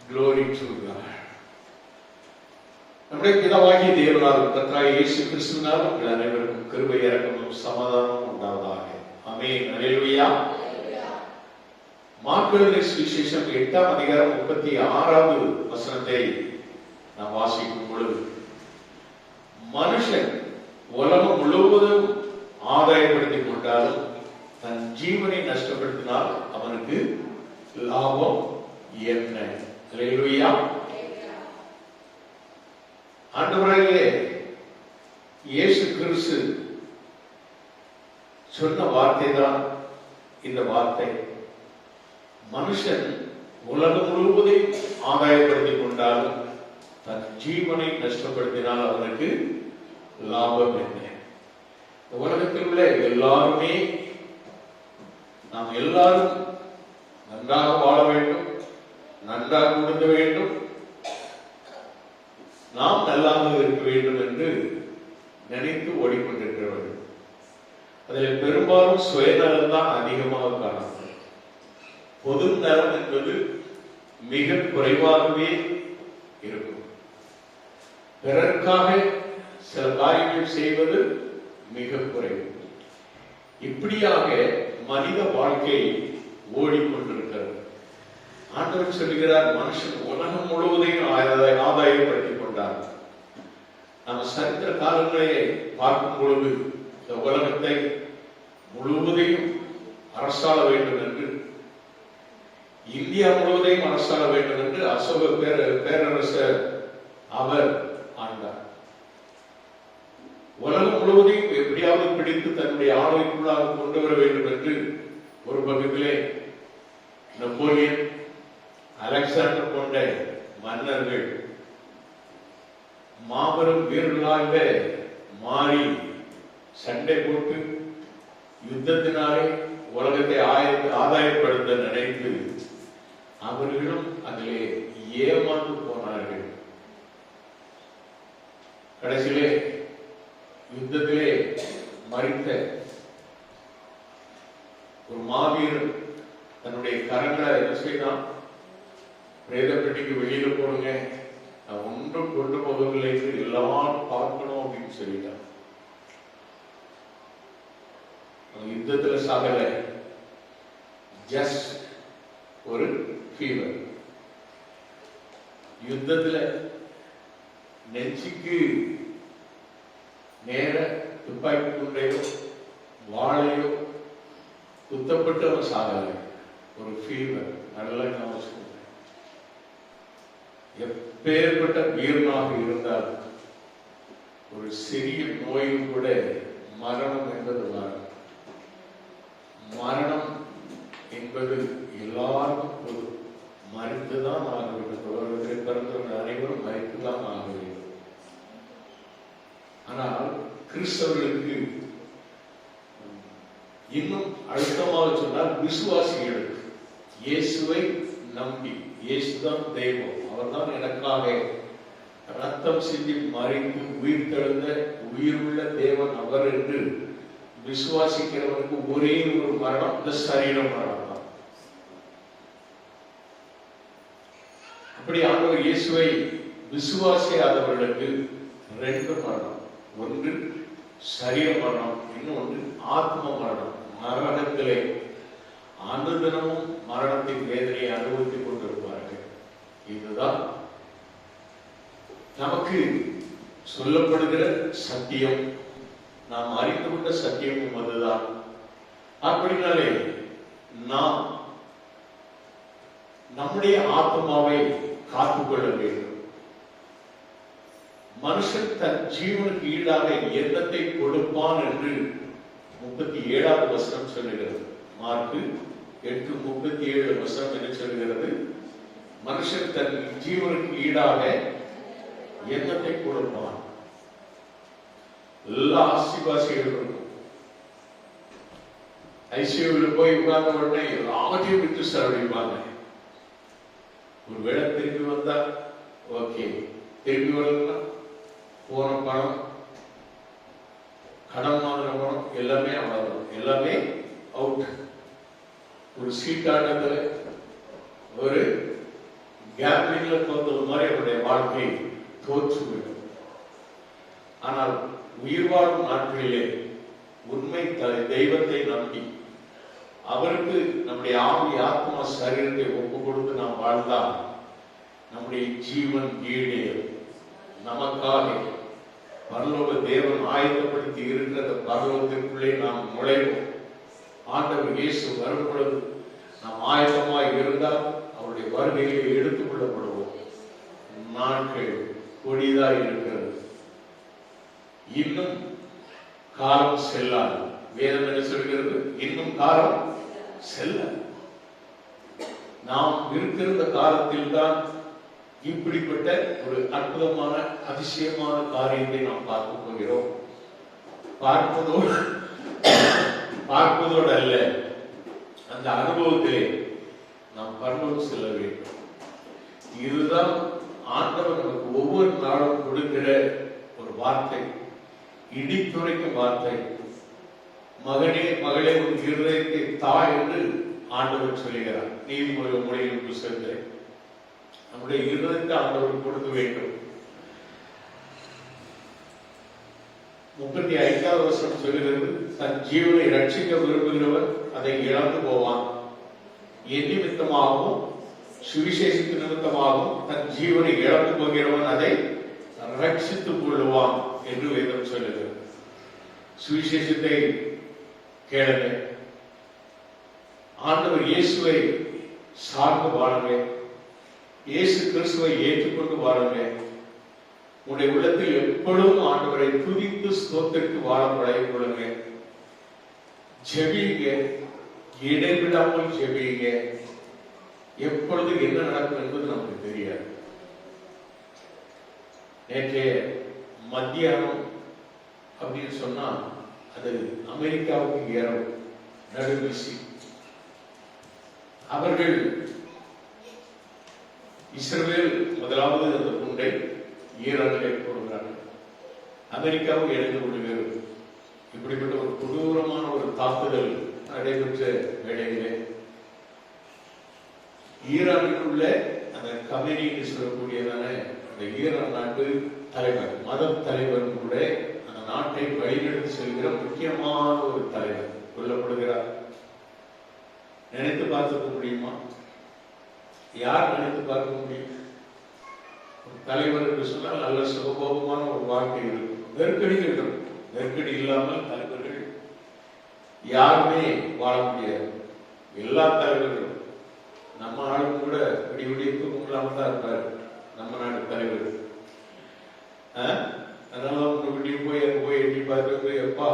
Glory to God. நம்முடைய பிதாவாகிய தேவனாலும் கர்த்தராகிய இயேசு கிறிஸ்துவினாலும் உங்கள் அனைவருக்கும் கிருபை இரக்கமும் சமாதானமும் உண்டாவதாக. ஆமென். அல்லேலூயா. மார்க்கு எழுதின சுவிசேஷம் 8ஆம் அதிகாரம் 36வது வசனத்தை நாம் வாசிக்கும் பொழுது, மனுஷன் உலகம் முழுவதும் ஆதாயப்படுத்திக் கொண்டாலும் தன் ஜீவனை நஷ்டப்படுத்தினால் அவனுக்கு லாபம் என்ன? அல்லேலூயா. ஆண்டவராகிய இயேசு கிறிஸ்து சொன்ன வார்த்தை தான் இந்த வார்த்தை. மனுஷன் உலகம் முழுவதையும் ஆதாயப்படுத்திக் கொண்டாலும் தன் ஜீவனை நஷ்டப்படுத்தினால் அவனுக்கு லாபம் என்ன? உலகத்தில் உள்ள எல்லாருமே நாம் எல்லாரும் நன்றாக வாழ வேண்டும், நன்றாக கொடுக்க வேண்டும், நாம் நல்லாக இருக்க வேண்டும் என்று நினைத்து ஓடிக்கொண்டிருக்கிறவர்கள். அதில் பெரும்பாலும் சுயநலம் தான் அதிகமாக காணப்படும். பொது நலம் என்பது மிக குறைவாகவே இருக்கும். பிறர்க்காக சில காரியங்கள் செய்வது மிக குறைவு. இப்படியாக மனித வாழ்க்கை ஓடிக்கொண்டிருக்கிறது. ஆண்டவர் சொல்கிறார், மனுஷன் உலகம் முழுவதையும் ஆதாயப்படுத்திக் கொண்டார். நம்ம சரித்திர காலங்களை பார்க்கும் பொழுது இந்த உலகத்தை முழுவதையும் அரசாள வேண்டும் என்று, இந்தியா முழுவதையும் அரசாள வேண்டும் என்று அசோக பேரரசர் அவர் ஆண்டார். உலகம் முழுவதையும் எப்படியாவது பிடித்து தன்னுடைய ஆளுமைக்குள்ளாக கொண்டு வர வேண்டும் என்று ஒரு பக்கத்திலே நெப்போலியன், அலெக்சாண்டர் போன்ற மன்னர்கள் மாபெரும் வீரர்களாக மாறி சண்டை போட்டு யுத்தத்தினாலே உலகத்தை ஆதாயப்படுத்த நினைத்து அவர்களும் அதிலே ஏமாந்து போனார்கள். கடைசியிலே யுத்தத்திலே மறித்த ஒரு மாவீரன் தன்னுடைய கரங்களை என்ன செய்தான், பிரேதப்பட்டிக்கு வெளியில போடுங்க, நான் ஒன்றும் கொண்டு போகவில்லை, எல்லாரும் பார்க்கணும் அப்படின்னு சொல்லிட்டான். யுத்தத்துல சாகல, ஜஸ்ட் ஒரு ஃபீவர். யுத்தத்துல நெஞ்சுக்கு நேர துப்பாக்கி குண்டையோ வாழையோ குத்தப்பட்டு அவன் சாகல, ஒரு ஃபீவர். நல்லா ஞாபகம், எப்பேற்பட்ட வீரனாக இருந்தால் ஒரு சிறிய நோயும் கூட மரணம் என்பது வரும். மரணம் என்பது எல்லாருக்கும் பொது. மறித்துதான் ஆக வேண்டும். உலகத்தில் பிறந்தவர்கள் அனைவரும் மறித்துதான் ஆக வேண்டும். ஆனால் கிறிஸ்தவர்களுக்கு இன்னும் அழுத்தமாக சொன்னால், விசுவாசிகளுக்கு, இயேசுவை நம்பி, இயேசுதான் தெய்வம், அவர்தான் எனக்காக ரத்தம் சிந்தி மறித்து உயிர் தெழுந்த உயிருள்ள தேவன் அவர் என்று விசுவாசிக்கிறவனுக்கு ஒரே ஒரு மரணம், இந்த சரீர மரணம் தான். அப்படி ஆண்டவர் இயேசுவை விசுவாசியாதவர்களுக்கு 2 மரணம். ஒன்று சரீர மரணம், இன்னொன்று ஆத்ம மரணம். நரகத்திலே அனுதினமும் மரணத்தின் வேதனையை அனுபவித்துக் கொண்டிருப்பார்கள். இதுதான் நமக்கு சொல்லப்படுகிற சத்தியம், நாம் அறிந்து கொண்ட சத்தியமும் அதுதான். அப்படினாலே நாம் நம்முடைய ஆத்மாவை காத்துக்கொள்ள வேண்டும். மனுஷன் தன் ஜீவனுக்கு ஈடாக எண்ணத்தை கொடுப்பான் என்று 37வது வசனம் சொல்லுகிறது. மார்க்கு 8:37 வசனம் என்ன சொல்கிறது? மனுஷன் தன் ஜீவனுக்கு ஈடாக எண்ணத்தை கொடுப்பான். எல்லா ஆசிவாசிகளும் ஐசியூவில் போய் உட்கார்ந்த உடனே எல்லாவற்றையும் விட்டு செலவழிப்பாங்க. ஒருவேளை திரும்பி வந்தா ஓகே, திரும்பி வரலன்னா போன பணம், கடன் வாங்கின பணம் எல்லாமே அவ்வளவுதான், எல்லாமே அவுட். ஒரு சீட்டாட்டத்துல ஒரு கேம்பிளிங்ல தோன்றது மாதிரி அவருடைய வாழ்க்கை தோற்றுவிடும். ஆனால் உயிர் வாழும் நாட்களிலே உண்மை தெய்வத்தை நம்பி அவருக்கு நம்முடைய ஆவி ஆத்மா சரீரத்தை ஒப்பு கொடுத்து நாம் வாழ்ந்தால் நம்முடைய ஜீவன் ஈடே நமக்காக பரலோக தேவன் ஆயத்தப்படுத்தி இருக்கிற பரலோகத்திற்குள்ளே நாம் நுழைவோம். ஆண்டவர் இயேசு வரும் பொழுது நாம் ஆயத்தமாய் இருந்தால் அவருடைய வருகையிலே எடுத்துக் கொள்ளப்படுவோம். நாட்கள் கொடிதாய் இருக்கிறது. இன்னும் காலம் செல்லாது. வேதம் என்ன சொல்கிறது? இன்னும் காலம் செல்ல. நாம் இருக்கிற காலத்தில் தான் இப்படிப்பட்ட ஒரு அற்புதமான அதிசயமான காரியத்தை நாம் பார்க்க போகிறோம். பார்ப்பதோடு அல்ல, அந்த அனுபவத்திலே நாம் பரலோகம் செல்ல வேண்டும். இதுதான் ஆண்டவர் நமக்கு ஒவ்வொரு நாளும் கொடுக்கிற ஒரு வார்த்தை, இடித்துரைக்கும் வார்த்தை. மகனே மகளே உன் இருதயத்தை தா என்று ஆண்டவர் சொல்லுகிறார். நீதிமொழியின் புத்தகத்திலே நம்முடைய இருதயத்தை ஆண்டவர் கொடுக்க வேண்டும். 35வது வசனம் சொல்லுகிறது, தன் ஜீவனை ரட்சிக்க விரும்புகிறவர் அதை இழந்து போவான். என் நிமித்தமாகவும் சுவிசேஷத்து நிமித்தமாகவும் தன் ஜீவனை இழந்து போகிறவன் அதை ரட்சித்துக் கொள்ளுவான் என்று வேதம் சொல்லுகிறது. சுவிசேஷத்தை கேளுங்க, ஆண்டவர் இயேசுவை சார்ந்து வாழுங்க, இயேசு கிறிஸ்துவை ஏற்றுக்கொண்டு வாழுங்க. உங்களுடைய உள்ளத்தில் எப்பொழுதும் ஆண்டவரை துதித்து ஸ்தோத்திரித்து வாழ பழகிக் கொள்ளுங்க. ஜெபியுங்க, இடைவிடாமல் ஜெபியுங்க. எப்பொழுது என்ன நடக்கும் என்பது நமக்கு தெரியாது. நேற்றைய மத்தியானம் அப்படின்னு சொன்னா அது அமெரிக்காவுக்கு ஏறும் நடுவீசி. அவர்கள் இஸ்ரவேல் முதலாவது அந்த குண்டை ஈரானிலே போடுகிறார்கள். அமெரிக்காவும் இணைந்து கொள்கிறது. இப்படிப்பட்ட ஒரு கொடூரமான ஒரு தாக்குதல் நடைபெற்ற வேளையிலே ஈரானில் உள்ள அந்த கமெனின்னு சொல்லக்கூடியதான அந்த ஈரான் நாட்டு தலைவர், மத தலைவர் கூட அந்த நாட்டை வழிநடத்தி செல்கிற முக்கியமான ஒரு தலைவர் கொல்லப்படுகிறார். நினைத்து பார்த்துக்க முடியுமா? யார் நினைத்து பார்க்க முடியும்? தலைவர் என்று சொன்னால் நல்ல சுகபோகமான ஒரு வாழ்க்கை இருக்கும். நெருக்கடிகள் இருக்கும். நெருக்கடி இல்லாமல் தலைவர்கள் யாருமே வாழ முடியாது. எல்லா தலைவர்களும், நம்ம ஆளும் கூட விடி விடிய தூக்கம் இல்லாமல் தான் இருப்பார் நம்ம நாட்டு தலைவர். அதனால விடிய போய் அங்கே போய் எட்டி பார்த்து, எப்பா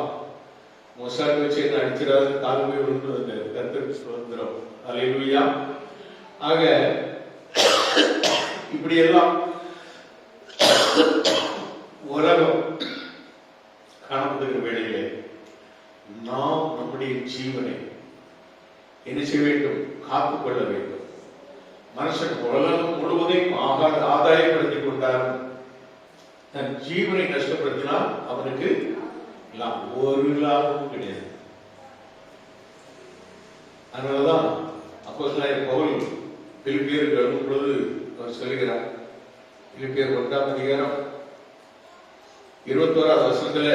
மொசாடு வச்சு என்ன அடிச்சிடாது, கால் போய் விழுந்து வந்தார். கர்த்தருக்கு சுதந்திரம். அல்லேலூயா. ஆக இப்படியெல்லாம் உலகம் காணப்படுகிற வேளையிலே நாம் நம்முடைய ஜீவனை என்ன செய்ய வேண்டும்? காத்துக் கொள்ள வேண்டும். மனுஷன் உலகம் முழுவதையும் ஆதாயப்படுத்திக் கொண்டாலும் தன் ஜீவனை கஷ்டப்படுத்தினால் அவனுக்கு ஒரு லாபமும் கிடையாது. அதனாலதான் அப்போஸ்தலனாகிய பவுல் பிலிப்பியருக்கு எழுதும் பொழுது அவர் சொல்கிறார். பிலிப்பியர் 1ஆம் அதிகாரம் 21வது வசனத்துல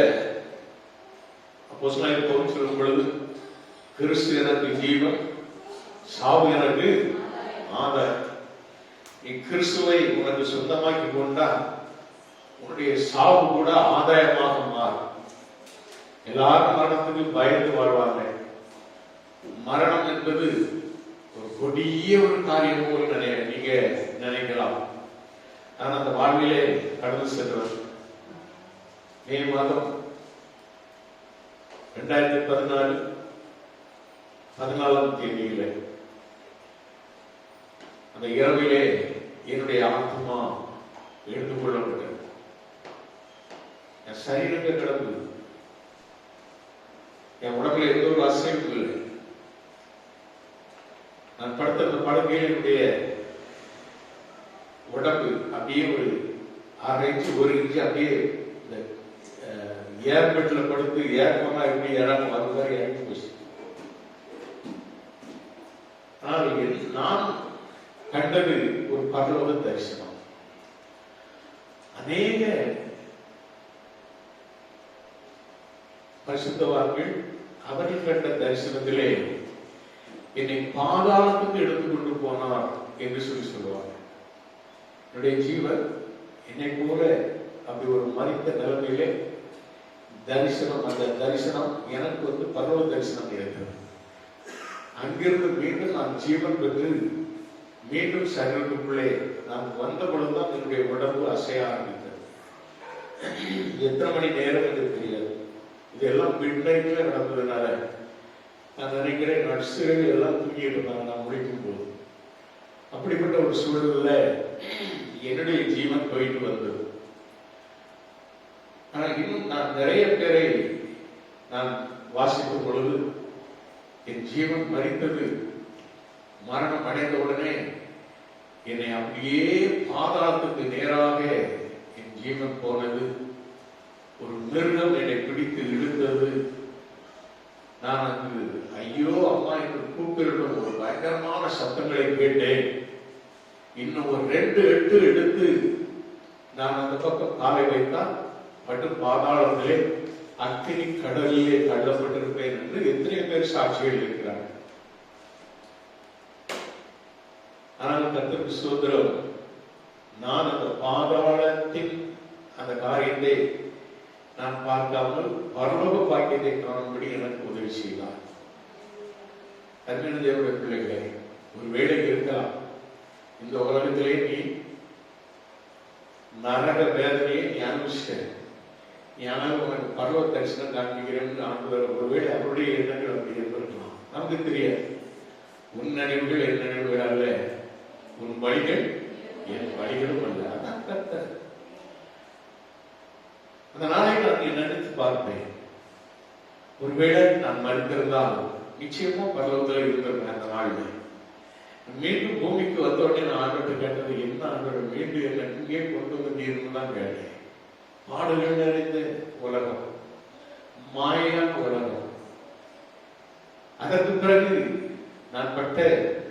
அப்போஸ்தலனாகிய பவுல் சொல்லும் பொழுது, கிறிஸ்து எனக்கு ஜீவன், சாவு எனக்கு ஆதாயம். நீ கிறிஸ்துவை உனக்கு சொந்தமாக்கி கொண்டா உன்னுடைய சாவு கூட ஆதாயமாக மாறும். எல்லாரும் மரணத்துக்கு பயந்து வாழ்வாங்க. மரணம் என்பது ஒரு கொடிய ஒரு காரியம் போல நீங்க நினைக்கலாம். நான் அந்த வாழ்விலே கடந்து சென்றவர். மே மாதம் 2014 14ஆம் தேதியிலே அந்த இரவிலே என்னுடைய ஆத்மா எடுத்துக் கொள்ளப்பட்டது. என் சரீரத்தை கிடந்தது. என் உடம்புல எந்த ஒரு அசைவும் இல்லை. நான் படுத்த அந்த படுக்கையில் என்னுடைய உடம்பு அப்படியே ஒரு 1/2 இன்ச்சு 1 இன்ச்சு அப்படியே இந்த ஏர்பெட்ல படுத்து ஏர்போனா எப்படி இறங்கும் அது மாதிரி இறங்கி போச்சு. ஆனால் நான் கண்டது ஒரு பரலோக தரிசனம். அநேக பரிசுத்தவான்கள் அவர்கள் கண்ட தரிசனத்திலே என்னை பாதாளத்துக்கு எடுத்துக்கொண்டு போனார் என்று சொல்லுவாங்க. என்னுடைய ஜீவன் என்னை போல அப்படி ஒரு மறித்த நிலைமையிலே தரிசனம், அந்த தரிசனம் எனக்கு பரலோக தரிசனம் இருக்கிறது. அங்கிருந்து மீண்டும் நான் ஜீவன் பெற்று மீண்டும் சரீரத்துக்குள்ளே நான் வந்த பொழுதுதான் என்னுடைய உடம்பு அசைய ஆரம்பித்தது. எத்தனை மணி நேரம் என்று தெரியாது. இதெல்லாம் மிட் நைட்ல நடந்ததுனால நான் நினைக்கிறேன் நர்ஸுகள் எல்லாம் தூங்கிட்டு இருந்தாங்க நான் முடிக்கும் போது. அப்படிப்பட்ட ஒரு சூழல்ல என்னுடைய ஜீவன் போயிட்டு வந்தது. ஆனா இன்னும் நான் நிறைய பேரை நான் வாசிக்கும் பொழுது என் ஜீவன் மரித்தது, மரணம் அடைந்த உடனே என்னை அப்படியே பாதாளத்துக்கு நேராக என் ஜீவன் போனது. ஒரு மிருகம் என்னை பிடித்து இழுத்தது. நான் அங்கு ஐயோ அம்மா என்று கூப்பிடும் ஒரு பயங்கரமான சத்தங்களை கேட்டேன். இன்னும் ஒரு 2 எட்டு எடுத்து நான் அந்த பக்கம் காலை வைத்தால் மட்டும் பாதாளத்திலே அக்கினி கடலிலே தள்ளப்பட்டிருப்பேன் என்று எத்தனை பேர் சாட்சிகள் இருக்கிறார்கள். ஆனால் கர்த்தருக்கு ஸ்தோத்திரம், நான் அந்த பாதாளத்தின் அந்த காரியத்தை நான் பார்க்காமல் பரலோக பாக்கியத்தை காணும்படி எனக்கு உதவி செய்தார். அருமையான தேவனுடைய பிள்ளைகளே, ஒரு வேலை இருக்கலாம், இந்த உலகத்திலே நீ நரக வேதனையை நீ அனுபவிச்ச, நீ ஆனாலும் உனக்கு பரலோக தரிசனம் காண்பிக்கிறேன்னு ஆண்டவர் ஒருவேளை அவருடைய எண்ணங்கள் அப்படி ஏற்படுத்தலாம். நமக்கு தெரியாது. உன் நினைவுகள் என் நினைவுகள் அல்ல, உன் வழிகள் என் வழிகளும் அல்ல. அதான் கர்த்தர். அந்த நாளை நான் நினைத்து பார்ப்பேன். ஒருவேளை நான் மறுத்திருந்தால் நிச்சயமா பரலோகத்தில் இருந்திருப்பேன். அந்த நாளில் மீண்டும் பூமிக்கு வந்தோடனே நான் ஆண்டவர்கிட்ட கேட்டது, என்ன ஆண்டவர் மீண்டும் என்ன இங்கே கொண்டு வந்தீர்னு தான் கேட்டேன். பாடுகள் நிறைந்த உலகம், மாயான உலகம். அதற்கு பிறகு நான் பட்ட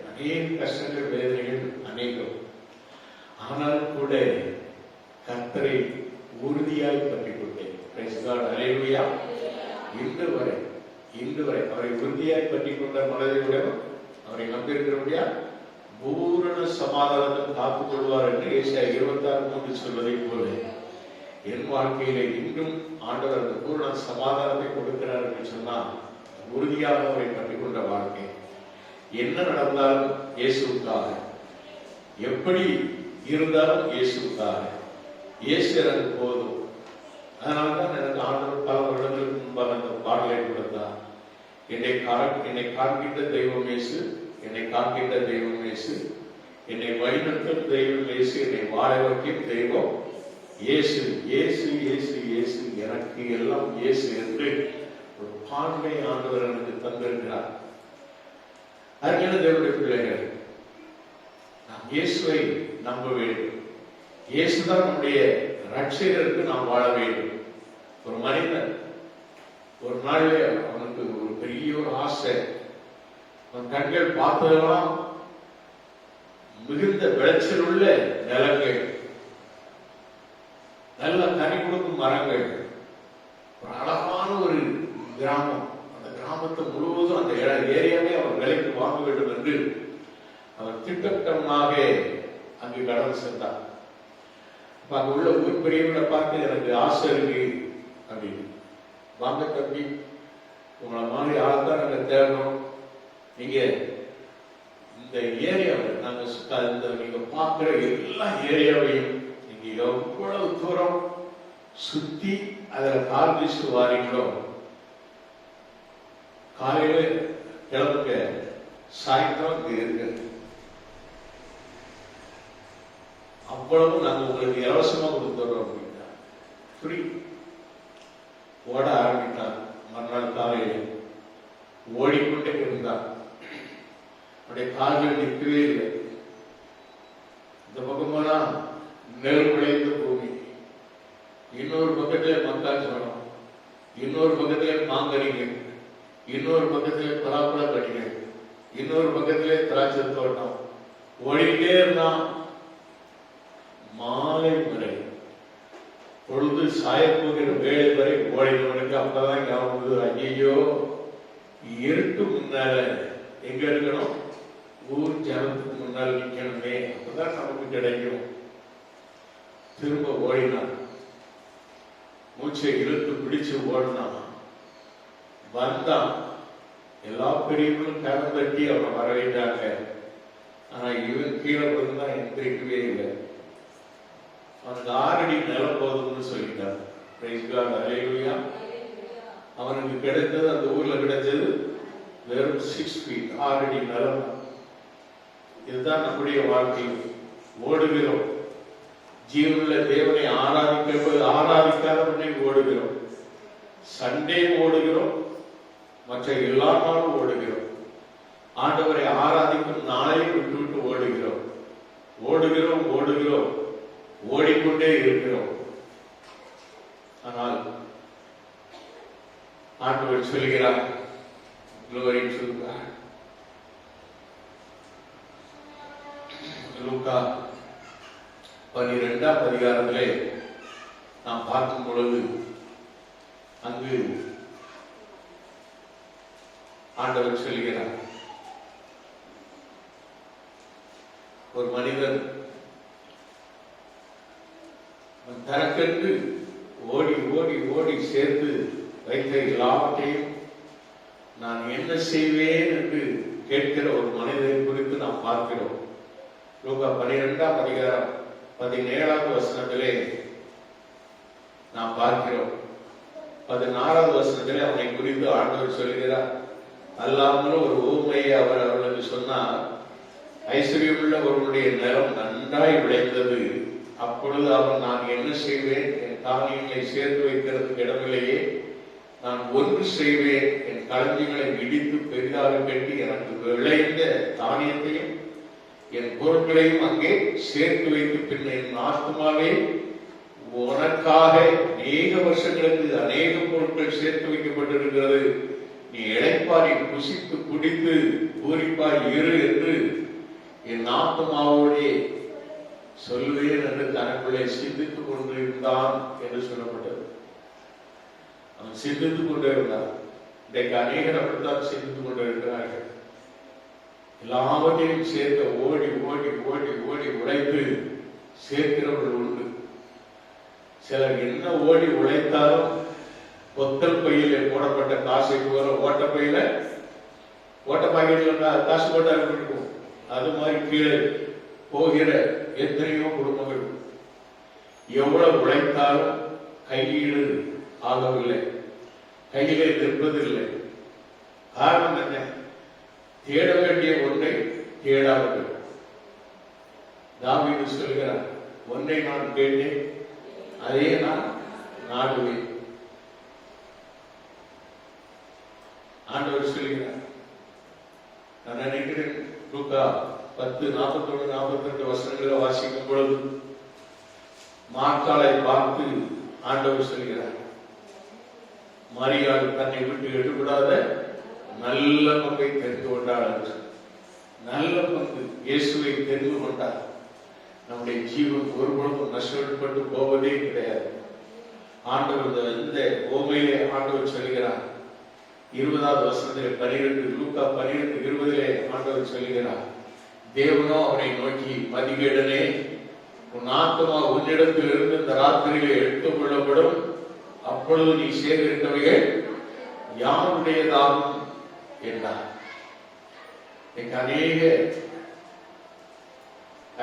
அநேக கஷ்டங்கள், வேதனைகள் அநேகம். ஆனாலும் கூட கர்த்தரை உறுதியாய் பற்றிக் கொண்டேன். அல்லேலூயா. இன்று வரை அவரை உறுதியாய் பற்றிக் கொண்ட மனதை விட அவரை நம்பியிருக்கிறபடியா பூரண சமாதானத்தை காத்துக் கொள்வார் என்று ஏசாயா 26:3 சொல்வதை போல என் வாழ்க்கையிலே இன்றும் ஆண்டவர் அந்த பூரண சமாதானத்தை கொடுக்கிறார் என்று சொன்னால் உறுதியாக அவரை பற்றிக் கொண்ட வாழ்க்கை. என்ன நடந்தாலும் இயேசுவுக்காக, எப்படி இருந்தாலும் இயேசுவுக்காக. இயேசு எனக்கு போதும். அதனால்தான் எனக்கு ஆண்டவர் பல வருடங்களுக்கு முன்பாக அந்த பாடலை கொடுத்தார். என்னை காண்கின்ற தெய்வம் இயேசு, என்னை காண்கின்ற தெய்வம் இயேசு, என்னை வழிநடத்தும் தெய்வம் இயேசு, என்னை வாழ வைக்கும் தெய்வம் இயேசு. இயேசு இயேசு இயேசு, எனக்கு எல்லாம் இயேசு என்று ஒரு பாடலை ஆண்டவர் எனக்கு தந்திருக்கிறார். அருமையான தேவனுடைய பிள்ளைகள், நாம் இயேசுவை நம்ப வேண்டும். இயேசுதான் நம்முடைய ரட்சகருக்கு நாம் வாழ வேண்டும். ஒரு மனிதன் ஒரு நாளிலே அவனுக்கு ஒரு பெரிய ஒரு ஆசை, அவன் கண்கள் பார்த்ததெல்லாம் மிகுந்த விளைச்சல் உள்ள நிலங்கள், நல்ல கனி கொடுக்கும் மரங்கள், ஒரு அழகான ஒரு கிராமம். அந்த கிராமத்தை முழுவதும் அந்த ஏரியாவே அவன் விலைக்கு வாங்க வேண்டும் என்று அவன் திட்டமாக அங்கு கடந்து சென்றான். அங்க உள்ள ஊர் பெரியவங்களை பார்த்து எனக்கு ஆசை இருக்கு அப்படின்னு, வாங்க தம்பி, உங்களை மாதிரி ஆள்தான் நாங்க தேடணும். நீங்க இந்த ஏரியாவில் நாங்க நீங்க பார்க்கிற எல்லா ஏரியாவையும் நீங்க எவ்வளவு தூரம் சுத்தி அதில் கால் வீசு வாரீங்களோ, காலையில கிளம்புங்க, சாயந்தரம் இங்க இருக்கு, அவ்வளவு நாங்க உங்களுக்கு இலவசமா கொடுத்துறோம் அப்படின்னா ஃப்ரீ. ஓட ஆரம்பித்தான். மறுநாள் காலையில் ஓடிக்கொண்டே இருந்தான். அவருடைய கால்கள் நிற்கவே இல்லை. இந்த பக்கமானா நெல் விளைந்த பூமி, இன்னொரு பக்கத்திலே மக்காச்சோளம், இன்னொரு பக்கத்திலே மாங்கனிகள், இன்னொரு பக்கத்திலே பலாப்பழ கனிகள், இன்னொரு பக்கத்திலே திராட்சை தோட்டம், ஓடிக்கிட்டே இருந்தான். மாலை வரை, பொழுது சாயப்போகிற வேலை வரை ஓடினவனுக்கு அப்பதான் ஞாபகம், ஐயோ இருட்டு முன்னால எங்க இருக்கணும், ஊர் ஜனத்துக்கு முன்னால் நிக்கணுமே, அப்பதான் நமக்கு கிடைக்கும். திரும்ப ஓடினான், மூச்சை இழுத்து பிடிச்சு ஓடினான். வந்தான், எல்லா பெரியவங்களும் கரம் தட்டி அவனை வரவேற்றாங்க. ஆனா இவன் கீழே விழுந்தா எந்திரிக்கவே இல்லை. அவனுக்கு 6 அடி நிலம் போதும்னு சொல்லிட்டான். அவனுக்கு கிடைத்தது, அந்த ஊர்ல கிடைச்சது வெறும் 6 feet, 6 அடி நிலம். இதுதான் நம்முடைய வாழ்க்கை. ஓடுகிறோம், ஜீவனுள்ள தேவனை ஆராதிக்காதவனை ஓடுகிறோம். சண்டே ஓடுகிறோம், மற்ற எல்லா நாளும் ஓடுகிறோம். ஆண்டவரை ஆராதிக்கும் நாளையும் விட்டு ஓடுகிறோம். ஓடுகிறோம் ஓடுகிறோம், ஓடிக்கொண்டே இருக்கிறோம். ஆனால் ஆண்டவர் சொல்கிறார், glory to God. லூக்கா 12ஆம் அதிகாரத்திலே நாம் பார்க்கும் பொழுது அங்கு ஆண்டவர் சொல்கிறார், ஒரு மனிதன் தனக்கென்று ஓடி ஓடி ஓடி சேர்த்து வைத்த எல்லாவற்றையும் நான் என்ன செய்வேன் என்று கேட்கிற ஒரு மனிதனை குறித்து நாம் பார்க்கிறோம். லூக்கா 12ஆம் அதிகாரம் 17ஆவது வசனத்திலே நாம் பார்க்கிறோம். 16வது வசனத்திலே அவனை குறித்து ஆண்டவர் சொல்கிறார். அல்லாமலும் ஒரு ஊமையை அவர் அவர்களுக்கு சொன்னார், ஐஸ்வர்யமுள்ள ஒருவருடைய நிலம் நன்றாய் விளைந்தது. அப்பொழுது அவன், நான் என்ன செய்வேன், என் தானியங்களை சேர்த்து வைக்கிறதுக்கு இடமில்லையே, நான் ஒன்று செய்வேன், என் களஞ்சியங்களை இடித்து பெரிதாக கட்டி எனக்கு விளைந்த தானியத்தையும் என் பொருட்களையும் அங்கே சேர்த்து வைத்து, பின் என் ஆத்துமாவே உனக்காக அநேக வருஷங்களுக்கு அநேக பொருட்கள் சேர்த்து வைக்கப்பட்டிருக்கிறது, நீ இளைப்பாரி புசித்து குடித்து பூரிப்பாய் இரு என்று என் ஆத்துமாவோடே சொல்வேன் என்று தனக்குள்ளே சிந்தித்துக் கொண்டிருந்தான் என்று சொல்லப்பட்டது. அவன் சிந்தித்துக் கொண்டிருந்தான். இன்றைக்கு அநேகர் அப்படித்தான் சிந்தித்துக் கொண்டிருக்கிறார்கள். எல்லாவற்றையும் சேர்க்க ஓடி ஓடி ஓடி ஓடி உழைத்து சேர்க்கிறவர்கள் உண்டு. சிலர் என்ன ஓடி உழைத்தாலும் பொத்தல் பையில போடப்பட்ட காசை போற ஓட்ட பையில, ஓட்ட பாக்கெட்ல காசு போட்டா இருக்கும், அது மாதிரி கீழே போகிற எத்தனையோ குடும்பங்கள். எவ்வளவு உழைத்தாலும் கையீடு ஆகவில்லை, கையிலே நிற்பதில்லை. காரணம் என்ன? தேட வேண்டிய ஒன்றை தேடாமல். தாவீது சொல்கிறார், ஒன்றை நான் கேட்டேன், அதே நான் நாடுவேன். ஆண்டவர் சொல்கிறார். நான் நினைக்கிறேன் லூக்கா 10:41-42 வசனங்களை வாசிக்கும் பொழுது மார்த்தாளை பார்த்து ஆண்டவர் சொல்கிறார், மரியாள் தன்னை விட்டு எடுபடாத நல்ல பங்கை தெரிந்து கொண்டாள் என்று. நல்ல பங்கு, இயேசுவை தெரிந்து கொண்டார். நம்முடைய ஜீவன் ஒருபொழுதும் நஷ்டப்பட்டு போவதே கிடையாது. ஆண்டவர் இந்த ஓமையிலே ஆண்டவர் சொல்கிறார், 20வது வசனத்திலே 12, லூக்கா 12:20 ஆண்டவர் சொல்கிறார், தேவனோ அவனை நோக்கி, மதிகேடனே, உன் ஆத்துமா உன்னிடத்தில் இருந்து இந்த ராத்திரியிலே எடுத்துக் கொள்ளப்படும், அப்பொழுது நீ சேகரித்தவைகள் யாருடையதாகும் என்றார். அநேக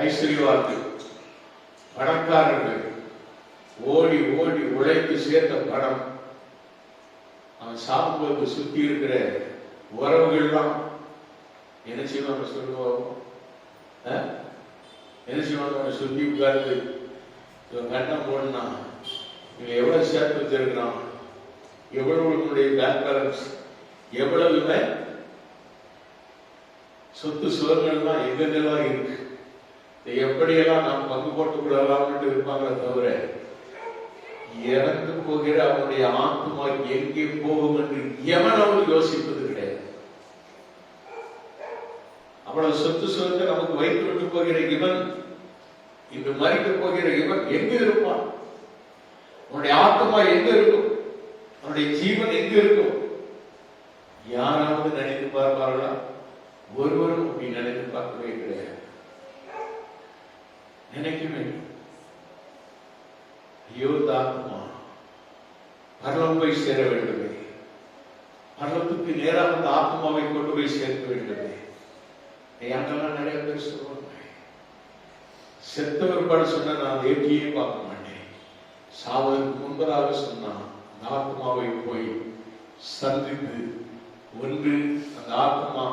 ஐஸ்வர்யவான்கள், பணக்காரர்கள் ஓடி ஓடி உழைத்து சேர்த்த பணம் அவன் சாப்பிடுவது சுத்தி இருக்கிற உறவுகள்லாம் என்ன செய்வாங்க சொல்லுவாங்க, என்ன செய்வாங்க, சுத்தி உட்கார்ந்து இவன் கட்டம் போடனா, இவன் எவ்வளவு சேர்த்து வச்சிருக்கிறான், எவ்வளவு உன்னுடைய பேங்க் பேலன்ஸ், எவ்வளவு சொத்து சுகங்கள்லாம் எங்கெல்லாம் இருக்கு, எப்படியெல்லாம் நாம் பங்கு போட்டுக் கொள்ளலாம்னு இருப்பாங்களே தவிர இறந்து போகிற அவனுடைய ஆத்மா எங்கே போகும் என்று எவனவன் யோசிப்பது கிடையாது. அவ்வளவு சொத்து சுகத்தை நமக்கு வைத்து விட்டு போகிற இவன், இன்று மறிக்க போகிற இவன் எங்க இருப்பான்? அவனுடைய ஆத்மா எங்க இருக்கும்? அவனுடைய ஜீவன் எங்க இருக்கும்? யாராவது நினைத்து பார்ப்பார்களா? ஒருவரும் அப்படி நினைத்து பார்க்கவே கிடையாது. நினைக்க வேண்டும். ஐயோ ஆத்மா பரலோகம் போய் சேர வேண்டுமே, பரலத்துக்கு நேராக அந்த ஆத்மாவை கொண்டு போய் சேர்க்க வேண்டுமே. அங்கெல்லாம் நிறைய பேர் சொல்லுவாங்க, செத்த பிற்பாடு சொன்னா நான் தேட்டியே பார்க்க மாட்டேன். சாவதற்கு முன்பதாக சொன்னா அந்த ஆத்மாவை போய் சந்தித்து ஒன்று அந்த ஆத்மா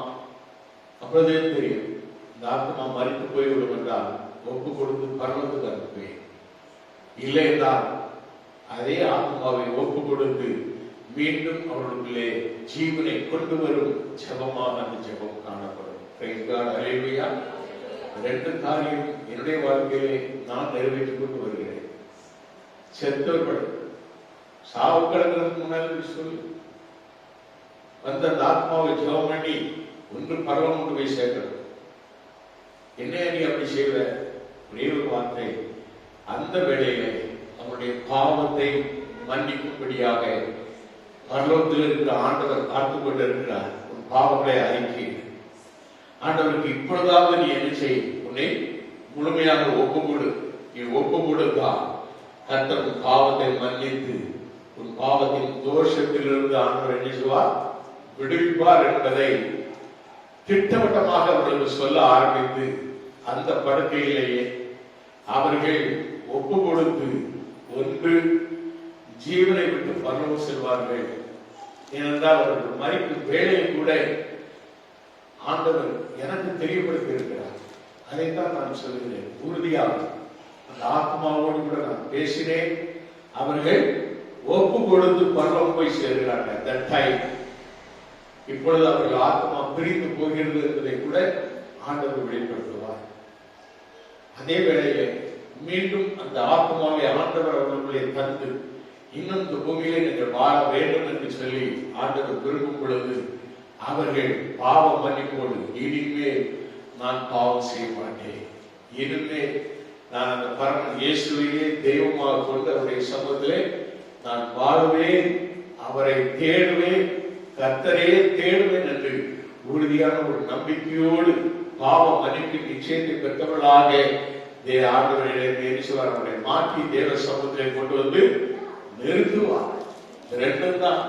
அப்பொழுதே தெரியும். இந்த ஆத்மா மறித்து போய்விடும் என்றால் ஒப்பு கொடுத்து பரலத்துக்கு அனுப்புவேன். இல்லை என்றால் அதே ஆத்மாவை ஒப்பு கொடுத்து மீண்டும் அவர்களுக்குள்ளே ஜீவனை கொண்டு வரும் ஜெபமாக அந்த ஜெபம் காணப்படும். அல்லேலூயா. ரெண்டு காரியம் என்னுடைய வாழ்க்கையிலே நான் நிறைவேற்றிக் கொண்டு வருகிறேன். செத்தவர்கள் சாவு கிடக்கிறதுக்கு முன்னாடி சொல்லி வந்த அந்த ஆத்மாவை ஜெபம் பண்ணி ஒன்று பரவம் கொண்டு போய் சேர்க்கிறது. என்ன நீ அப்படி செய்வ? ஒரே ஒரு வார்த்தை, அந்த வேளையிலே அவனுடைய பாவத்தை மன்னிக்கும்படியாக பரலோகத்தில் இருக்கிற ஆண்டவர் காத்துக் கொண்டிருக்கிறார். உன் பாவங்களை அறிக்கை ஆண்டவருக்கு இப்பொழுதாவது நீ என்ன செய்? உன்னை முழுமையாக ஒப்பு கொடு. நீ ஒப்பு கொடுத்தால் கர்த்தர் உன் பாவத்தை மன்னித்து உன் பாவத்தின் தோஷத்திலிருந்து ஆண்டவர் என்ன செய்வார்? விடுவிப்பார் என்பதை திட்டவட்டமாக அவர்களுக்கு சொல்ல ஆரம்பித்து அந்த படுக்கையிலேயே அவர்கள் ஒப்பு கொடுத்து ஒன்று ஜீவனை விட்டு பரலோகம் செல்வார்கள். ஏனென்றால் அவர்கள் மறிக்கும் வேலையை கூட ஆண்டவர் எனக்கு தெரியப்படுத்தி இருக்கிறார். அதைத்தான் நான் சொல்கிறேன். உறுதியாக அந்த ஆத்மாவோடு கூட நான் பேசினேன். அவர்கள் ஒப்பு கொடுத்து பரலோகம் போய் சேர்கிறார்கள். இப்பொழுது அவர்கள் ஆத்மா பிரிந்து போகிறது என்பதை கூட ஆண்டவர் வெளிப்படுத்துவார். அதே வேளையிலே மீண்டும் அந்த ஆத்மாவை ஆண்டவர் அவர்களுடைய தந்து இன்னும் இந்த பூமியிலே நீங்கள் வாழ வேண்டும் என்று சொல்லி ஆண்டவர் விரும்பும் பொழுது அவர்கள் பாவ மன்னிப்போடு இனிமே நான் பாவம் செய்ய மாட்டேன், இனிமே நான் அந்த பரமன் இயேசுவையே தெய்வமாக கொண்டு அவருடைய சமூகத்திலே நான் வாழுவேன், அவரை தேடுவேன், கர்த்தரே தேடுவேன் என்று உறுதியான ஒரு நம்பிக்கையோடு பாவ மன்னிப்பு நிச்சயத்தை பெற்றவர்களாக ஆண்டவரை மாற்றி தேவ சமூகத்திலே கொண்டு வந்து நிறுத்துவார். ரெண்டும் தான்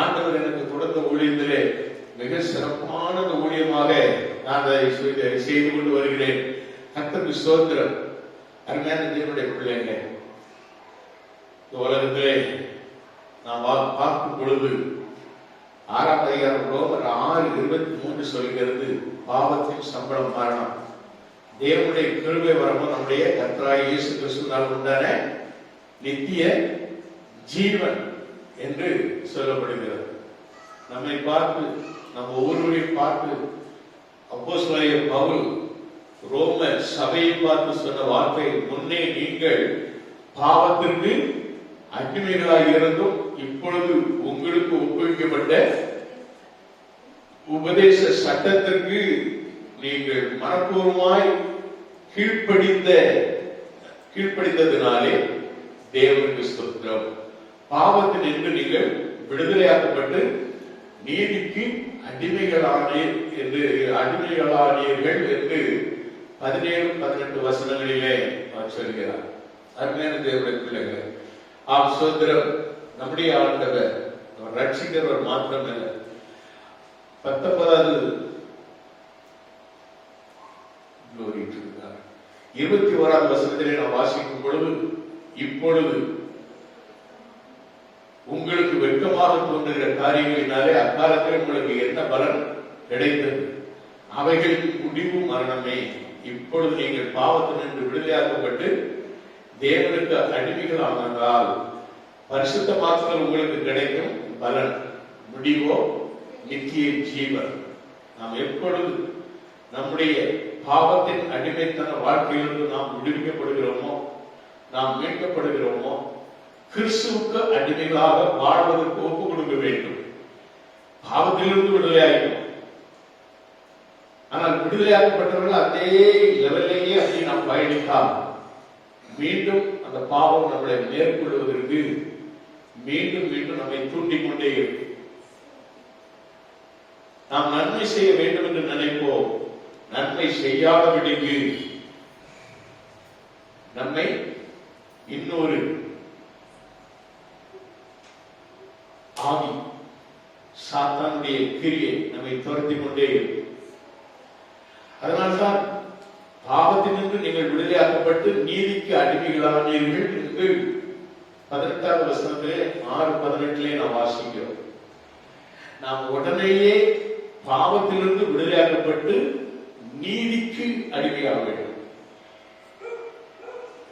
ஆண்டவர் எனக்கு கொடுத்த ஊழியத்திலே மிக சிறப்பான ஊழியமாக நான் அதை செய்து கொண்டு வருகிறேன். கர்த்தருக்கு ஸ்தோத்திரம். அருமையான தேவனுடைய பிள்ளைங்க, இந்த உலகத்திலே நாம் பார்க்கும் பொழுது 6ஆம் அதிகாரம் ரோமர் 6:23 சொல்கிறது, பாவத்தின் சம்பளம் மரணம், தேவனுடைய கிருபை வரமும் நம்முடைய கர்த்தராகிய இயேசு கிறிஸ்துவினால் உண்டான நித்திய ஜீவன் என்று சொல்லப்படுகிறது. நம்மை பார்த்து, நம்ம ஒவ்வொருவரையும் பார்த்து அப்போஸ்தலனாகிய பவுல் ரோம சபையை பார்த்து சொன்ன வார்த்தை, முன்னே நீங்கள் பாவத்திற்கு அடிமைகளாக இருந்தும் இப்பொழுது உங்களுக்கு ஒப்புவிக்கப்பட்ட உபதேச சட்டத்திற்கு நீங்கள் மனப்பூர்வமாய் கீழ்ப்படிந்ததினாலே தேவனுக்கு ஸ்தோத்திரம். பாவத்தில் நின்று நீங்கள் விடுதலையாக்கப்பட்டு நீதிக்கு அடிமைகளானீர்கள் என்று 17-18 வசனங்களிலே சொல்கிறார். அருமையான தேவனுடைய பிள்ளைகள், ஸ்தோத்திரம். நம்முடைய ஆண்டவர் ரட்சிக்கிறவர் மாத்திரமல்ல, 19வது 21வது வசனத்திலே நாம் வாசிக்கும் பொழுது, இப்பொழுது உங்களுக்கு வெட்கமாக தோன்றுகிற காரியங்களினாலே அக்காலத்தில் உங்களுக்கு என்ன பலன் கிடைத்தது? அவைகளின் முடிவு மரணமே. இப்பொழுது நீங்கள் பாவத்தினின்று விடுதலையாக்கப்பட்டு தேவனுக்கு அடிமைகள் ஆனால் பரிசுத்தமாக்குதல் உங்களுக்கு கிடைக்கும் பலன், முடிவோ நித்திய ஜீவன். நாம் எப்பொழுது நம்முடைய பாவத்தின் அடிமைத்தன வாழ்க்கையிலிருந்து நாம் விடுவிக்கப்படுகிறோமோ, நாம் மீட்கப்படுகிறோமோ, கிறிஸ்துவுக்கு அடிமைகளாக வாழ்வதற்கு ஒப்புக் கொடுக்க வேண்டும். பாவத்திலிருந்து விடுதலையாகிறோம். ஆனால் விடுதலையாக்கப்பட்டவர்கள் அதே லெவல்லையே அப்படி நாம் பயணித்தால் மீண்டும் அந்த பாவம் நம்மளை மேற்கொள்வதற்கு மீண்டும் மீண்டும் நம்மை தூண்டிக் கொண்டே இருக்கும். நாம் நன்மை செய்ய வேண்டும் என்று நினைப்போம், நன்மை செய்யாதபடிக்கு நம்மை இன்னொரு ஆவி சாத்தானுடைய கிரியை நம்மை துரத்தி கொண்டே இருக்கும். அதனால்தான் பாவத்தினின்று நீங்கள் விடுதலையாக்கப்பட்டு நீதிக்கு அடிமைகளானீர்கள் என்று 18வது வசனத்திலே 6:18 நாம் வாசிக்கிறோம். நாம் உடனேயே பாவத்திலிருந்து விடுதலையாக்கப்பட்டு நீதிக்கு அடிமையாக வேண்டும்,